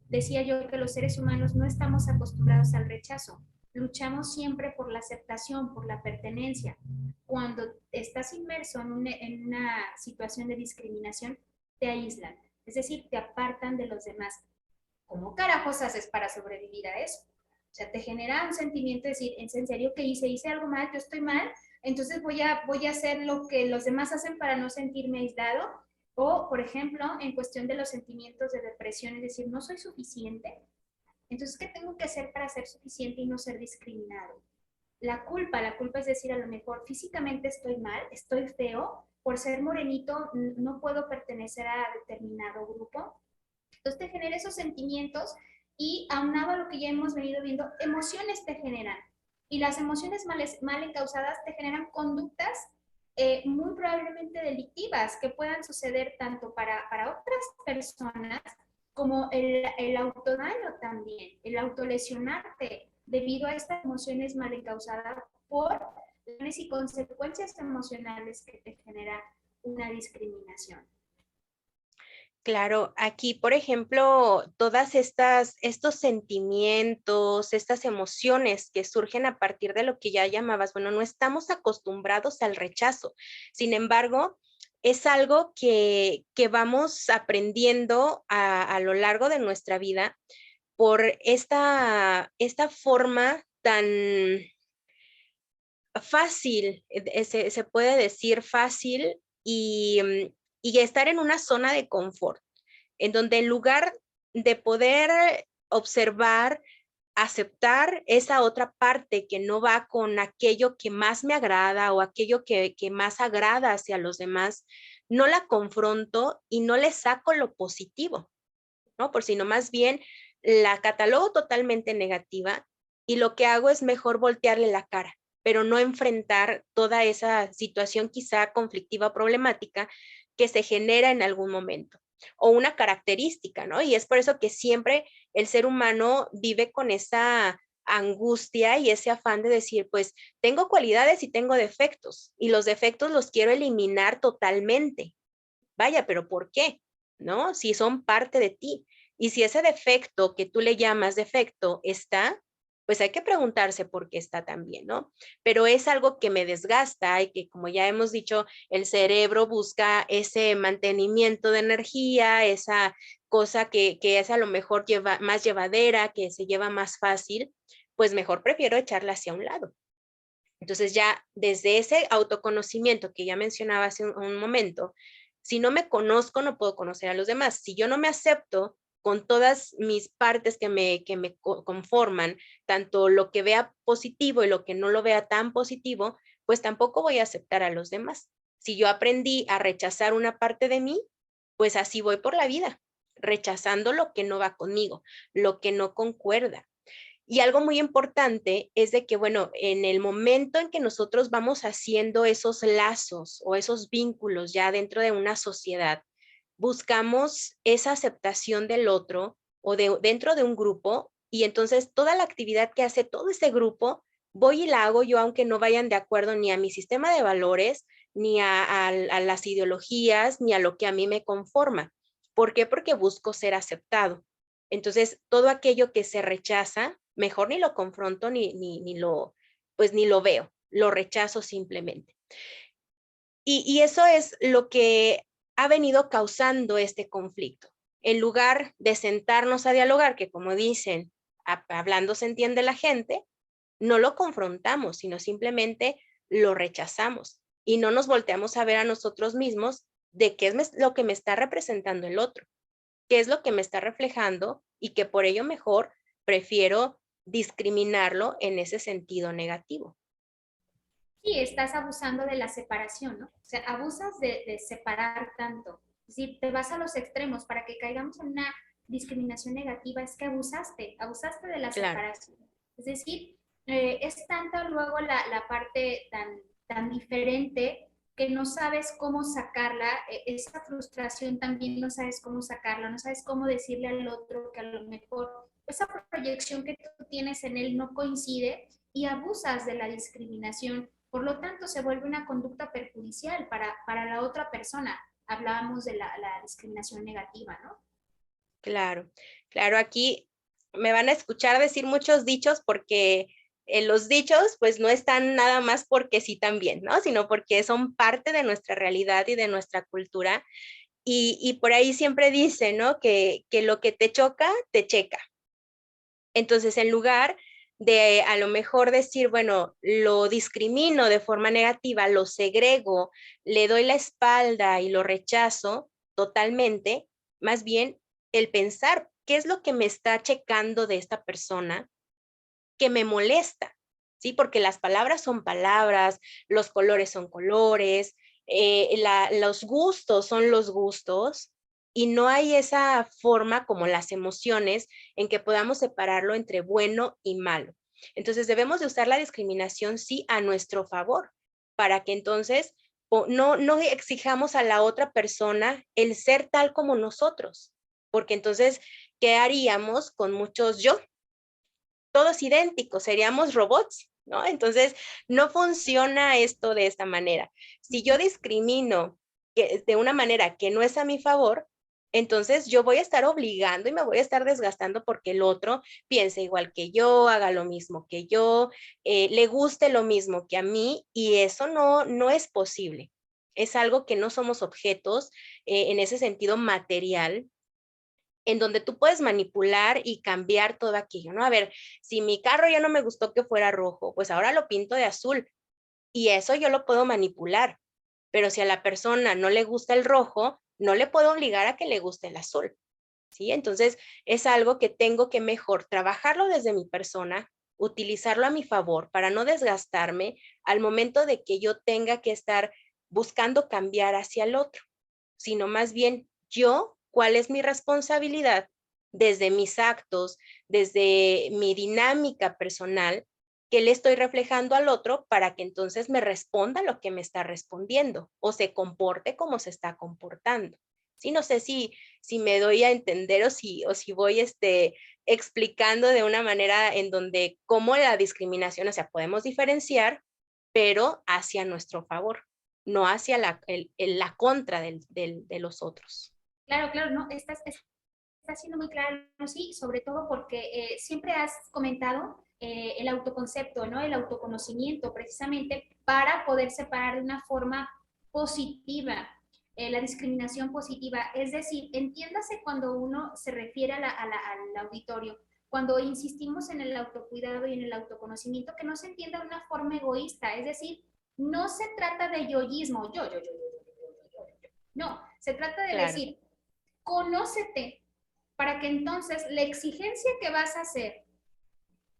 [SPEAKER 2] Decía yo que los seres humanos no estamos acostumbrados al rechazo. Luchamos siempre por la aceptación, por la pertenencia. Cuando estás inmerso en una situación de discriminación, te aíslan, es decir, te apartan de los demás. ¿Cómo carajos haces para sobrevivir a eso? O sea, te genera un sentimiento de decir, ¿en serio que hice? ¿Hice algo mal? ¿Yo estoy mal? Entonces voy a hacer lo que los demás hacen para no sentirme aislado. O, por ejemplo, en cuestión de los sentimientos de depresión, es decir, no soy suficiente. Entonces, ¿qué tengo que hacer para ser suficiente y no ser discriminado? La culpa es decir, a lo mejor físicamente estoy mal, estoy feo, por ser morenito no puedo pertenecer a determinado grupo. Entonces te genera esos sentimientos y aunado a lo que ya hemos venido viendo, emociones te generan. Y las emociones mal encausadas te generan conductas muy probablemente delictivas que puedan suceder tanto para otras personas como el autodaño también, el autolesionarte debido a estas emociones mal encausadas por y consecuencias emocionales que te genera una discriminación.
[SPEAKER 1] Claro, aquí, por ejemplo, estos sentimientos, estas emociones que surgen a partir de lo que ya llamabas, bueno, no estamos acostumbrados al rechazo. Sin embargo, es algo que vamos aprendiendo a lo largo de nuestra vida por esta forma tan fácil, se puede decir fácil y estar en una zona de confort, en donde en lugar de poder observar aceptar esa otra parte que no va con aquello que más me agrada o aquello que más agrada hacia los demás, no la confronto y no le saco lo positivo, ¿no? Por sino más bien la catalogo totalmente negativa y lo que hago es mejor voltearle la cara, pero no enfrentar toda esa situación quizá conflictiva o problemática que se genera en algún momento o una característica, ¿no? Y es por eso que siempre el ser humano vive con esa angustia y ese afán de decir, pues tengo cualidades y tengo defectos y los defectos los quiero eliminar totalmente. Vaya, pero ¿por qué? ¿No? Si son parte de ti. Y si ese defecto que tú le llamas defecto está, pues hay que preguntarse por qué está también, ¿no? Pero es algo que me desgasta y que, como ya hemos dicho, el cerebro busca ese mantenimiento de energía, esa cosa que es a lo mejor más llevadera, que se lleva más fácil, pues mejor prefiero echarla hacia un lado. Entonces ya desde ese autoconocimiento que ya mencionaba hace un momento, si no me conozco, no puedo conocer a los demás. Si yo no me acepto con todas mis partes que me conforman, tanto lo que vea positivo y lo que no lo vea tan positivo, pues tampoco voy a aceptar a los demás. Si yo aprendí a rechazar una parte de mí, pues así voy por la vida, rechazando lo que no va conmigo, lo que no concuerda. Y algo muy importante es de que, bueno, en el momento en que nosotros vamos haciendo esos lazos o esos vínculos ya dentro de una sociedad, buscamos esa aceptación del otro o dentro de un grupo y entonces toda la actividad que hace todo ese grupo, voy y la hago yo aunque no vayan de acuerdo ni a mi sistema de valores, ni a las ideologías, ni a lo que a mí me conforma. ¿Por qué? Porque busco ser aceptado. Entonces, todo aquello que se rechaza, mejor ni lo confronto pues ni lo veo, lo rechazo simplemente. Y eso es lo que ha venido causando este conflicto. En lugar de sentarnos a dialogar, que como dicen, hablando se entiende la gente, no lo confrontamos, sino simplemente lo rechazamos y no nos volteamos a ver a nosotros mismos de qué es lo que me está representando el otro, qué es lo que me está reflejando y que por ello mejor prefiero discriminarlo en ese sentido negativo.
[SPEAKER 2] Sí, estás abusando de la separación, ¿no? O sea, abusas de separar tanto. Si te vas a los extremos para que caigamos en una discriminación negativa, es que abusaste de la
[SPEAKER 1] Claro,
[SPEAKER 2] separación. Es decir, es tanta luego la parte tan diferente que no sabes cómo sacarla, esa frustración también no sabes cómo sacarla, no sabes cómo decirle al otro que a lo mejor esa proyección que tú tienes en él no coincide y abusas de la discriminación. Por lo tanto, se vuelve una conducta perjudicial para la otra persona. Hablábamos de la discriminación negativa, ¿no?
[SPEAKER 1] claro, claro. Aquí me van a escuchar decir muchos dichos porque los dichos pues no están nada más porque sí también, ¿no? Sino porque son parte de nuestra realidad y de nuestra cultura. Y por ahí siempre dice, ¿no? Que lo que te choca, te checa. Entonces, en lugar de a lo mejor decir, bueno, lo discrimino de forma negativa, lo segrego, le doy la espalda y lo rechazo totalmente, más bien el pensar qué es lo que me está checando de esta persona que me molesta, ¿sí? Porque las palabras son palabras, los colores son colores, los gustos son los gustos, y no hay esa forma como las emociones en que podamos separarlo entre bueno y malo. Entonces debemos de usar la discriminación sí a nuestro favor, para que entonces no exijamos a la otra persona el ser tal como nosotros, porque entonces, ¿qué haríamos con muchos yo? Todos idénticos, seríamos robots, ¿no? Entonces, no funciona esto de esta manera. Si yo discrimino de una manera que no es a mi favor, entonces yo voy a estar obligando y me voy a estar desgastando porque el otro piense igual que yo, haga lo mismo que yo, le guste lo mismo que a mí y eso no es posible. Es algo que no somos objetos en ese sentido material, en donde tú puedes manipular y cambiar todo aquello, ¿no? A ver, si mi carro ya no me gustó que fuera rojo, pues ahora lo pinto de azul y eso yo lo puedo manipular. Pero si a la persona no le gusta el rojo, no le puedo obligar a que le guste el azul. ¿sí? Entonces, es algo que tengo que mejor trabajarlo desde mi persona, utilizarlo a mi favor para no desgastarme al momento de que yo tenga que estar buscando cambiar hacia el otro, sino más bien yo, cuál es mi responsabilidad desde mis actos, desde mi dinámica personal, que le estoy reflejando al otro para que entonces me responda lo que me está respondiendo o se comporte como se está comportando. Sí, no sé si me doy a entender o si voy explicando de una manera en donde cómo la discriminación, o sea, podemos diferenciar, pero hacia nuestro favor, no hacia la contra de los otros.
[SPEAKER 2] Claro, claro, no, está siendo muy claro, sí, sobre todo porque siempre has comentado el autoconcepto, ¿no? El autoconocimiento, precisamente para poder separar de una forma positiva la discriminación positiva. Es decir, entiéndase cuando uno se refiere al auditorio, cuando insistimos en el autocuidado y en el autoconocimiento, que no se entienda de una forma egoísta, es decir, no se trata de yoísmo, no, se trata de
[SPEAKER 1] Claro.
[SPEAKER 2] decir, conócete, para que entonces la exigencia que vas a hacer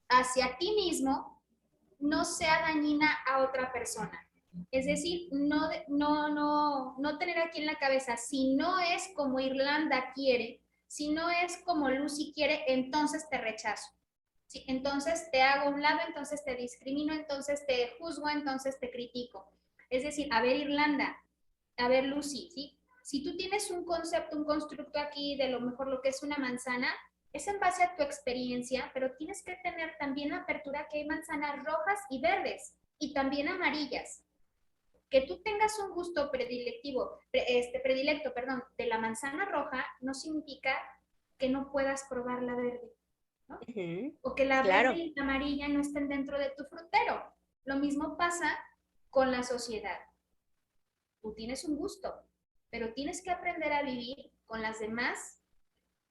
[SPEAKER 2] hacia ti mismo no sea dañina a otra persona. Es decir, no tener aquí en la cabeza, si no es como Irlanda quiere, si no es como Lucy quiere, entonces te rechazo. Sí, entonces te hago a un lado, entonces te discrimino, entonces te juzgo, entonces te critico. Es decir, a ver Irlanda, a ver Lucy, ¿sí? Si tú tienes un concepto, un constructo aquí de lo mejor lo que es una manzana, es en base a tu experiencia, pero tienes que tener también la apertura que hay manzanas rojas y verdes y también amarillas. Que tú tengas un gusto predilecto, perdón, de la manzana roja no significa que no puedas probar la verde, ¿no?
[SPEAKER 1] Ujú.
[SPEAKER 2] O que la verde
[SPEAKER 1] Claro,
[SPEAKER 2] y la amarilla no estén dentro de tu frutero. Lo mismo pasa con la sociedad. Tú tienes un gusto, pero tienes que aprender a vivir con las demás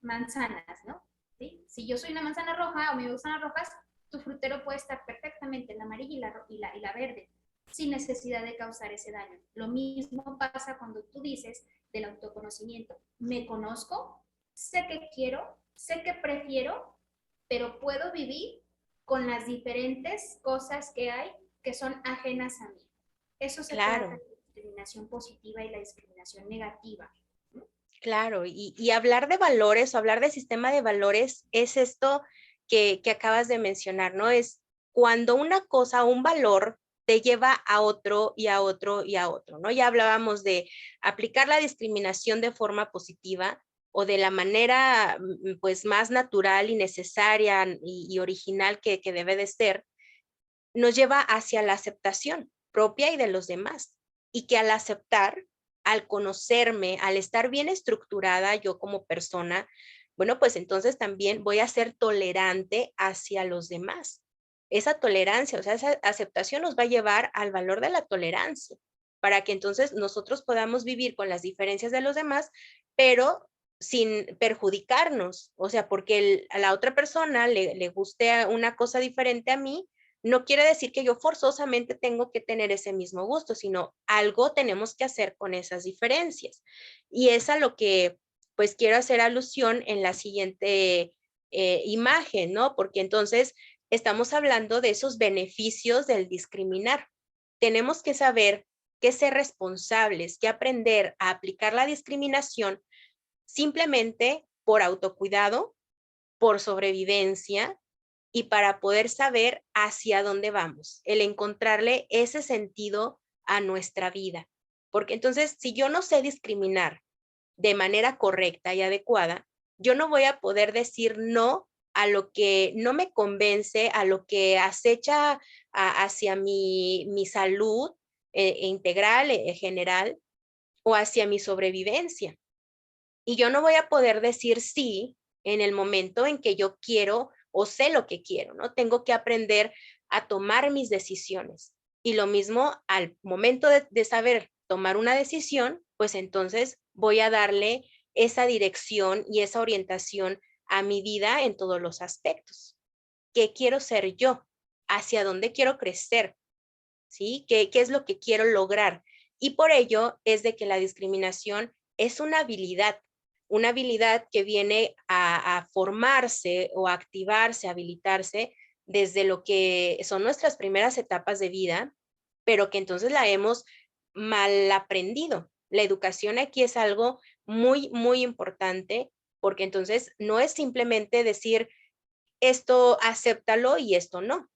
[SPEAKER 2] manzanas, ¿no? ¿Sí? Si yo soy una manzana roja o me gustan las rojas, tu frutero puede estar perfectamente en la amarilla y la verde, sin necesidad de causar ese daño. Lo mismo pasa cuando tú dices del autoconocimiento. Me conozco, sé que quiero, sé que prefiero, pero puedo vivir con las diferentes cosas que hay que son ajenas a mí. Eso se trata
[SPEAKER 1] claro,
[SPEAKER 2] de la discriminación positiva y la discriminación negativa.
[SPEAKER 1] claro. Y hablar de valores o hablar de sistema de valores es esto que acabas de mencionar, ¿no? Es cuando una cosa, un valor, te lleva a otro y a otro y a otro, ¿no? Ya hablábamos de aplicar la discriminación de forma positiva o de la manera, pues, más natural y necesaria y original que debe de ser, nos lleva hacia la aceptación propia y de los demás. Y que al aceptar, al conocerme, al estar bien estructurada yo como persona, bueno, pues entonces también voy a ser tolerante hacia los demás. Esa tolerancia, o sea, esa aceptación nos va a llevar al valor de la tolerancia, para que entonces nosotros podamos vivir con las diferencias de los demás, pero sin perjudicarnos, o sea, porque a la otra persona le guste una cosa diferente a mí, no quiere decir que yo forzosamente tengo que tener ese mismo gusto, sino algo tenemos que hacer con esas diferencias. Y es a lo que pues quiero hacer alusión en la siguiente imagen, ¿no? Porque entonces estamos hablando de esos beneficios del discriminar. Tenemos que saber que ser responsables, que aprender a aplicar la discriminación simplemente por autocuidado, por sobrevivencia y para poder saber hacia dónde vamos, el encontrarle ese sentido a nuestra vida. Porque entonces, si yo no sé discriminar de manera correcta y adecuada, yo no voy a poder decir no a lo que no me convence, a lo que acecha hacia mi salud integral, general, o hacia mi sobrevivencia. Y yo no voy a poder decir sí en el momento en que yo quiero o sé lo que quiero, ¿no? Tengo que aprender a tomar mis decisiones. Y lo mismo al momento de saber tomar una decisión, pues entonces voy a darle esa dirección y esa orientación a mi vida en todos los aspectos. ¿Qué quiero ser yo? ¿Hacia dónde quiero crecer? ¿Sí? ¿Qué es lo que quiero lograr? Y por ello es de que la discriminación es una habilidad. una habilidad que viene a formarse o a activarse, a habilitarse desde lo que son nuestras primeras etapas de vida, pero que entonces la hemos mal aprendido. La educación aquí es algo muy, muy importante, porque entonces no es simplemente decir esto acéptalo y esto no,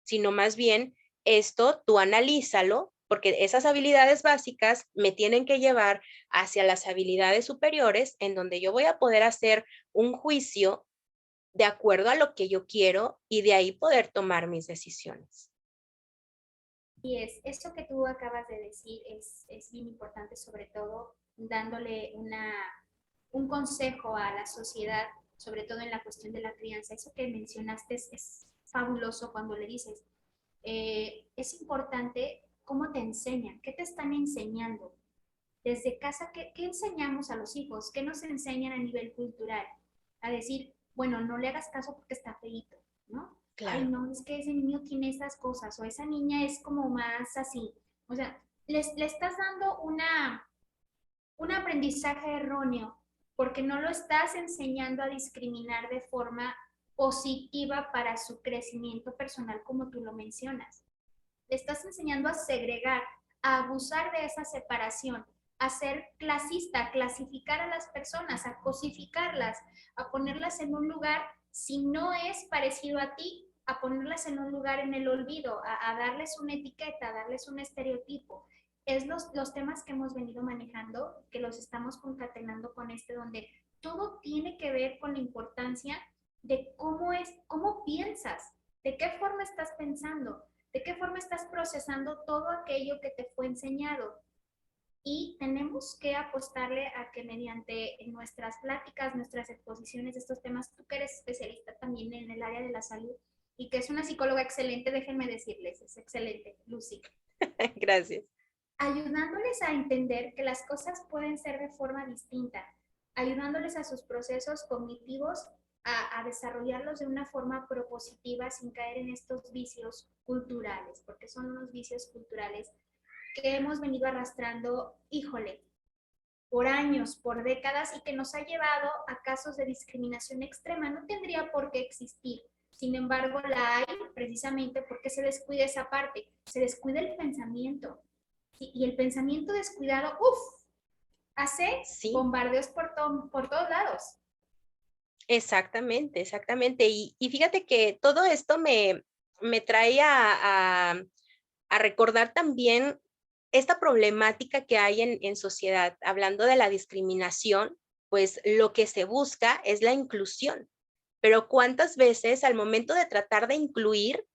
[SPEAKER 1] sino más bien esto tú analízalo, porque esas habilidades básicas me tienen que llevar hacia las habilidades superiores, en donde yo voy a poder hacer un juicio de acuerdo a lo que yo quiero y de ahí poder tomar mis decisiones.
[SPEAKER 2] Y eso que tú acabas de decir es bien importante, sobre todo dándole un consejo a la sociedad, sobre todo en la cuestión de la crianza. Eso que mencionaste es fabuloso cuando le dices, es importante cómo te enseñan, qué te están enseñando. Desde casa, ¿qué enseñamos a los hijos? ¿Qué nos enseñan a nivel cultural? A decir, bueno, no le hagas caso porque está feíto, ¿no? Ay,
[SPEAKER 1] Claro.
[SPEAKER 2] no, es que ese niño tiene esas cosas, o esa niña es como más así. O sea, le estás dando un aprendizaje erróneo porque no lo estás enseñando a discriminar de forma positiva para su crecimiento personal, como tú lo mencionas. Le estás enseñando a segregar, a abusar de esa separación, a ser clasista, a clasificar a las personas, a cosificarlas, a ponerlas en un lugar, si no es parecido a ti, a ponerlas en un lugar en el olvido, a darles una etiqueta, a darles un estereotipo. Es los temas que hemos venido manejando, que los estamos concatenando con donde todo tiene que ver con la importancia de cómo piensas, de qué forma estás pensando, de qué forma estás procesando todo aquello que te fue enseñado. Y tenemos que apostarle a que mediante nuestras pláticas, nuestras exposiciones de estos temas, tú que eres especialista también en el área de la salud y que es una psicóloga excelente, déjenme decirles, es excelente, Lucy.
[SPEAKER 1] Gracias.
[SPEAKER 2] Ayudándoles a entender que las cosas pueden ser de forma distinta, ayudándoles a sus procesos cognitivos a desarrollarlos de una forma propositiva sin caer en estos vicios culturales, porque son unos vicios culturales que hemos venido arrastrando, híjole, por años, por décadas y que nos ha llevado a casos de discriminación extrema. No tendría por qué existir. Sin embargo, la hay precisamente porque se descuida esa parte, se descuida el pensamiento. Y el pensamiento descuidado, uff, hace
[SPEAKER 1] Sí,
[SPEAKER 2] bombardeos por todos lados.
[SPEAKER 1] exactamente, exactamente. Y fíjate que todo esto me trae a recordar también esta problemática que hay en sociedad. Hablando de la discriminación, pues lo que se busca es la inclusión. Pero ¿cuántas veces al momento de tratar de incluir,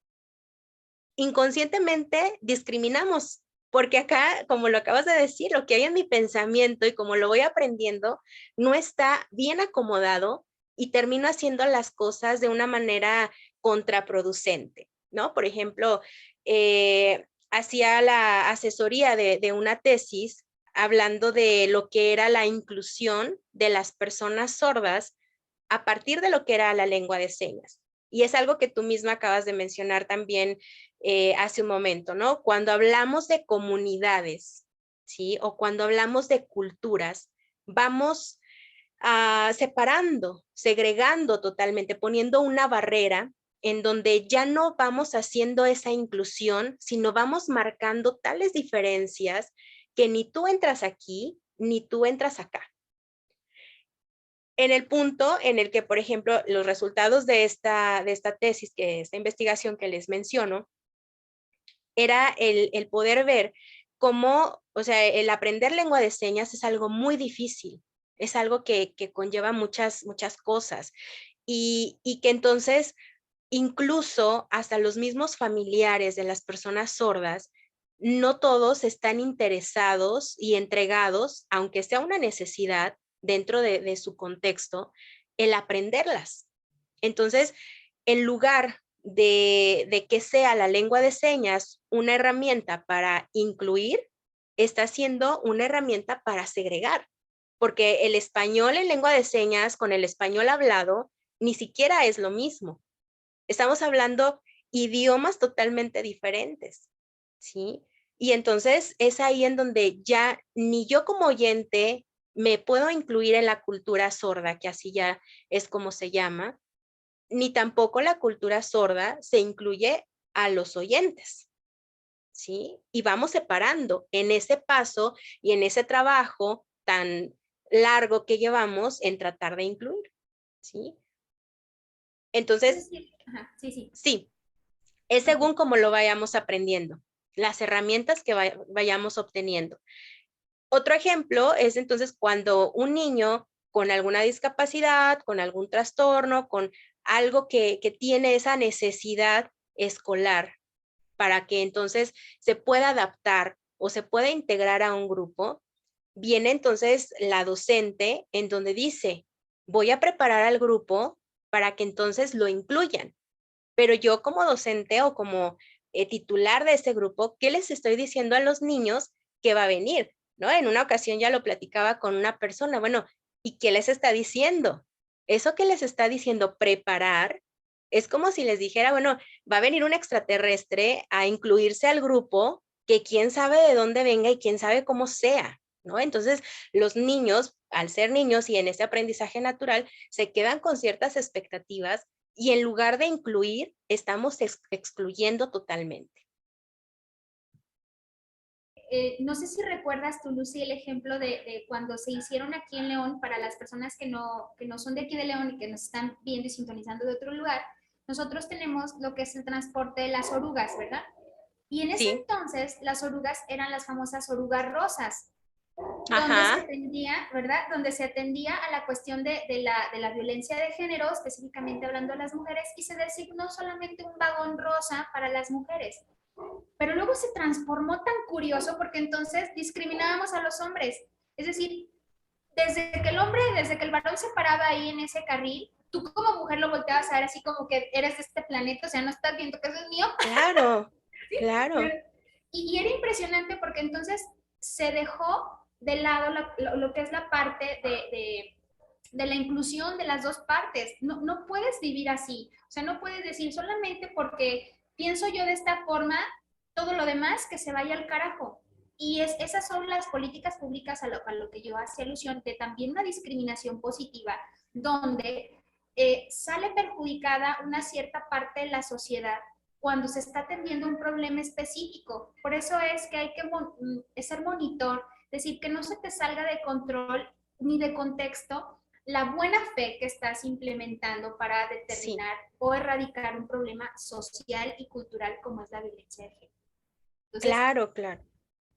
[SPEAKER 1] inconscientemente discriminamos? Porque acá, como lo acabas de decir, lo que hay en mi pensamiento y como lo voy aprendiendo, no está bien acomodado y termino haciendo las cosas de una manera contraproducente, ¿no? Por ejemplo, hacía la asesoría de una tesis hablando de lo que era la inclusión de las personas sordas a partir de lo que era la lengua de señas. Y es algo que tú misma acabas de mencionar también hace un momento, ¿no? Cuando hablamos de comunidades, ¿sí? O cuando hablamos de culturas, vamos separando, segregando totalmente, poniendo una barrera en donde ya no vamos haciendo esa inclusión, sino vamos marcando tales diferencias que ni tú entras aquí, ni tú entras acá. En el punto en el que, por ejemplo, los resultados de esta tesis, esta investigación que les menciono, era el poder ver cómo, o sea, el aprender lengua de señas es algo muy difícil, es algo que conlleva muchas, muchas cosas y que entonces incluso hasta los mismos familiares de las personas sordas, no todos están interesados y entregados, aunque sea una necesidad dentro de su contexto, el aprenderlas. Entonces, en lugar de que sea la lengua de señas una herramienta para incluir, está siendo una herramienta para segregar, porque el español en lengua de señas con el español hablado ni siquiera es lo mismo. Estamos hablando idiomas totalmente diferentes, ¿sí? Y entonces es ahí en donde ya ni yo como oyente me puedo incluir en la cultura sorda, que así ya es como se llama, ni tampoco la cultura sorda se incluye a los oyentes, ¿sí? Y vamos separando en ese paso y en ese trabajo tan largo que llevamos en tratar de incluir, ¿sí? Entonces,
[SPEAKER 2] Ajá, sí, sí.
[SPEAKER 1] sí, es
[SPEAKER 2] No.
[SPEAKER 1] según como lo vayamos aprendiendo, las herramientas que vayamos obteniendo. Otro ejemplo es entonces cuando un niño con alguna discapacidad, con algún trastorno, con algo que tiene esa necesidad escolar para que entonces se pueda adaptar o se pueda integrar a un grupo, viene entonces la docente en donde dice, voy a preparar al grupo para que entonces lo incluyan. Pero yo como docente o como titular de este grupo, ¿qué les estoy diciendo a los niños que va a venir? ¿No? En una ocasión ya lo platicaba con una persona, bueno, ¿y qué les está diciendo? Eso que les está diciendo preparar es como si les dijera, bueno, va a venir un extraterrestre a incluirse al grupo que quién sabe de dónde venga y quién sabe cómo sea, ¿no? Entonces, los niños, al ser niños y en ese aprendizaje natural, se quedan con ciertas expectativas y en lugar de incluir, estamos excluyendo totalmente.
[SPEAKER 2] No sé si recuerdas tú, Lucy, el ejemplo de cuando se hicieron aquí en León, para las personas que no son de aquí de León y que nos están viendo y sintonizando de otro lugar, nosotros tenemos lo que es el transporte de las orugas, ¿verdad? Y en ese
[SPEAKER 1] Sí,
[SPEAKER 2] entonces las orugas eran las famosas orugas rosas, donde se
[SPEAKER 1] ajá,
[SPEAKER 2] atendía, ¿verdad? Donde se atendía a la cuestión de la violencia de género, específicamente hablando de las mujeres, y se designó solamente un vagón rosa para las mujeres. Pero luego se transformó tan curioso porque entonces discriminábamos a los hombres. Es decir, desde que el varón se paraba ahí en ese carril, tú como mujer lo volteabas a ver así como que eres de este planeta, o sea, no estás viendo que eso es mío.
[SPEAKER 1] claro,
[SPEAKER 2] ¿Sí?
[SPEAKER 1] claro,
[SPEAKER 2] Y era impresionante porque entonces se dejó de lado lo que es la parte de la inclusión de las dos partes. No, no puedes vivir así. O sea, no puedes decir solamente porque pienso yo de esta forma, todo lo demás que se vaya al carajo. Y esas son las políticas públicas a lo que yo hacía alusión, de también una discriminación positiva, donde sale perjudicada una cierta parte de la sociedad cuando se está atendiendo un problema específico. Por eso es que hay que ser monitor, decir que no se te salga de control ni de contexto la buena fe que estás implementando para
[SPEAKER 1] sí,
[SPEAKER 2] determinar o erradicar un problema social y cultural como es la violencia de género. Entonces,
[SPEAKER 1] claro, claro,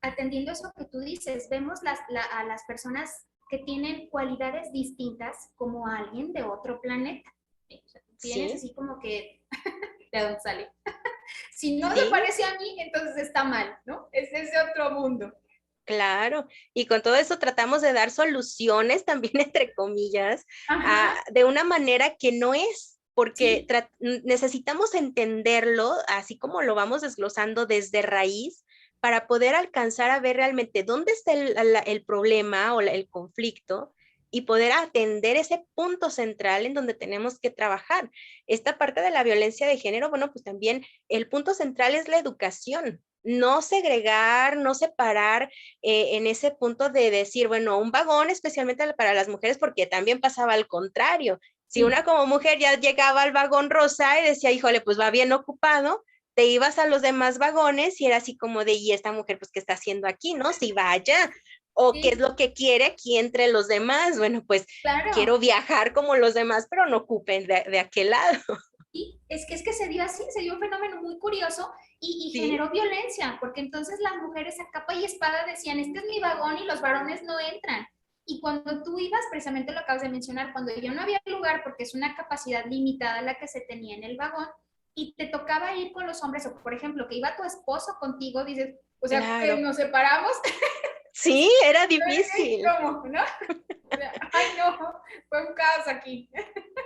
[SPEAKER 2] atendiendo eso que tú dices, vemos a las personas que tienen cualidades distintas como alguien de otro planeta. O sea, tienes
[SPEAKER 1] sí,
[SPEAKER 2] así como que, ¿de dónde sale? Si no se
[SPEAKER 1] sí,
[SPEAKER 2] parece a mí, entonces está mal, ¿no? Es de otro mundo.
[SPEAKER 1] claro. Y con todo eso tratamos de dar soluciones también, entre comillas,
[SPEAKER 2] Ajá,
[SPEAKER 1] de una manera que no es, porque
[SPEAKER 2] sí,
[SPEAKER 1] necesitamos entenderlo, así como lo vamos desglosando desde raíz, para poder alcanzar a ver realmente dónde está el problema o el conflicto y poder atender ese punto central en donde tenemos que trabajar. Esta parte de la violencia de género, bueno, pues también el punto central es la educación. No segregar, no separar en ese punto de decir, bueno, un vagón especialmente para las mujeres, porque también pasaba al contrario. Si
[SPEAKER 2] sí,
[SPEAKER 1] una como mujer ya llegaba al vagón rosa y decía, híjole, pues va bien ocupado, te ibas a los demás vagones y era así como de, y esta mujer, pues, ¿qué está haciendo aquí? ¿No? Si vaya, o qué es
[SPEAKER 2] sí,
[SPEAKER 1] lo que quiere aquí entre los demás. Bueno, pues quiero
[SPEAKER 2] claro.
[SPEAKER 1] viajar como los demás, pero no ocupen de aquel lado.
[SPEAKER 2] Sí, es que se dio así, se dio un fenómeno muy curioso y
[SPEAKER 1] Sí,
[SPEAKER 2] generó violencia, porque entonces las mujeres a capa y espada decían, este es mi vagón y los varones no entran. Y cuando tú ibas, precisamente lo acabas de mencionar, cuando ya no había lugar, porque es una capacidad limitada la que se tenía en el vagón, y te tocaba ir con los hombres, o por ejemplo, que iba tu esposo contigo, dices, o sea, que
[SPEAKER 1] claro.
[SPEAKER 2] nos separamos,
[SPEAKER 1] Sí, era difícil.
[SPEAKER 2] ¿cómo? ¿No? Ay, no, fue un caos aquí.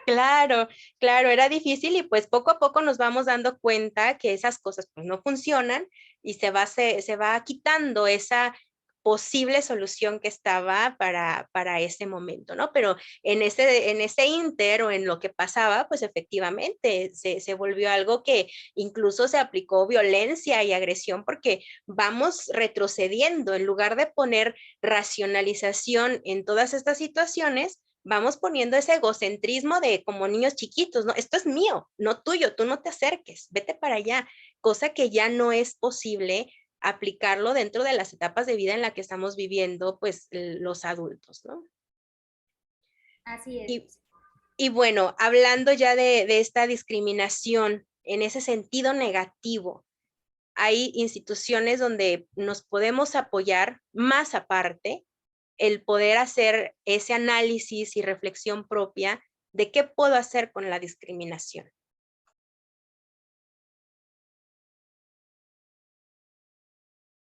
[SPEAKER 1] Claro, claro, era difícil y pues poco a poco nos vamos dando cuenta que esas cosas pues no funcionan y se va quitando esa posible solución que estaba para ese momento, ¿no? Pero en ese inter o en lo que pasaba, pues efectivamente se volvió algo que incluso se aplicó violencia y agresión porque vamos retrocediendo. En lugar de poner racionalización en todas estas situaciones, vamos poniendo ese egocentrismo de como niños chiquitos, ¿no? Esto es mío, no tuyo, tú no te acerques, vete para allá, cosa que ya no es posible aplicarlo dentro de las etapas de vida en la que estamos viviendo, pues, los adultos, ¿no?
[SPEAKER 2] Así es.
[SPEAKER 1] Y, y bueno, hablando ya de esta discriminación en ese sentido negativo, hay instituciones donde nos podemos apoyar más aparte, el poder hacer ese análisis y reflexión propia de qué puedo hacer con la discriminación.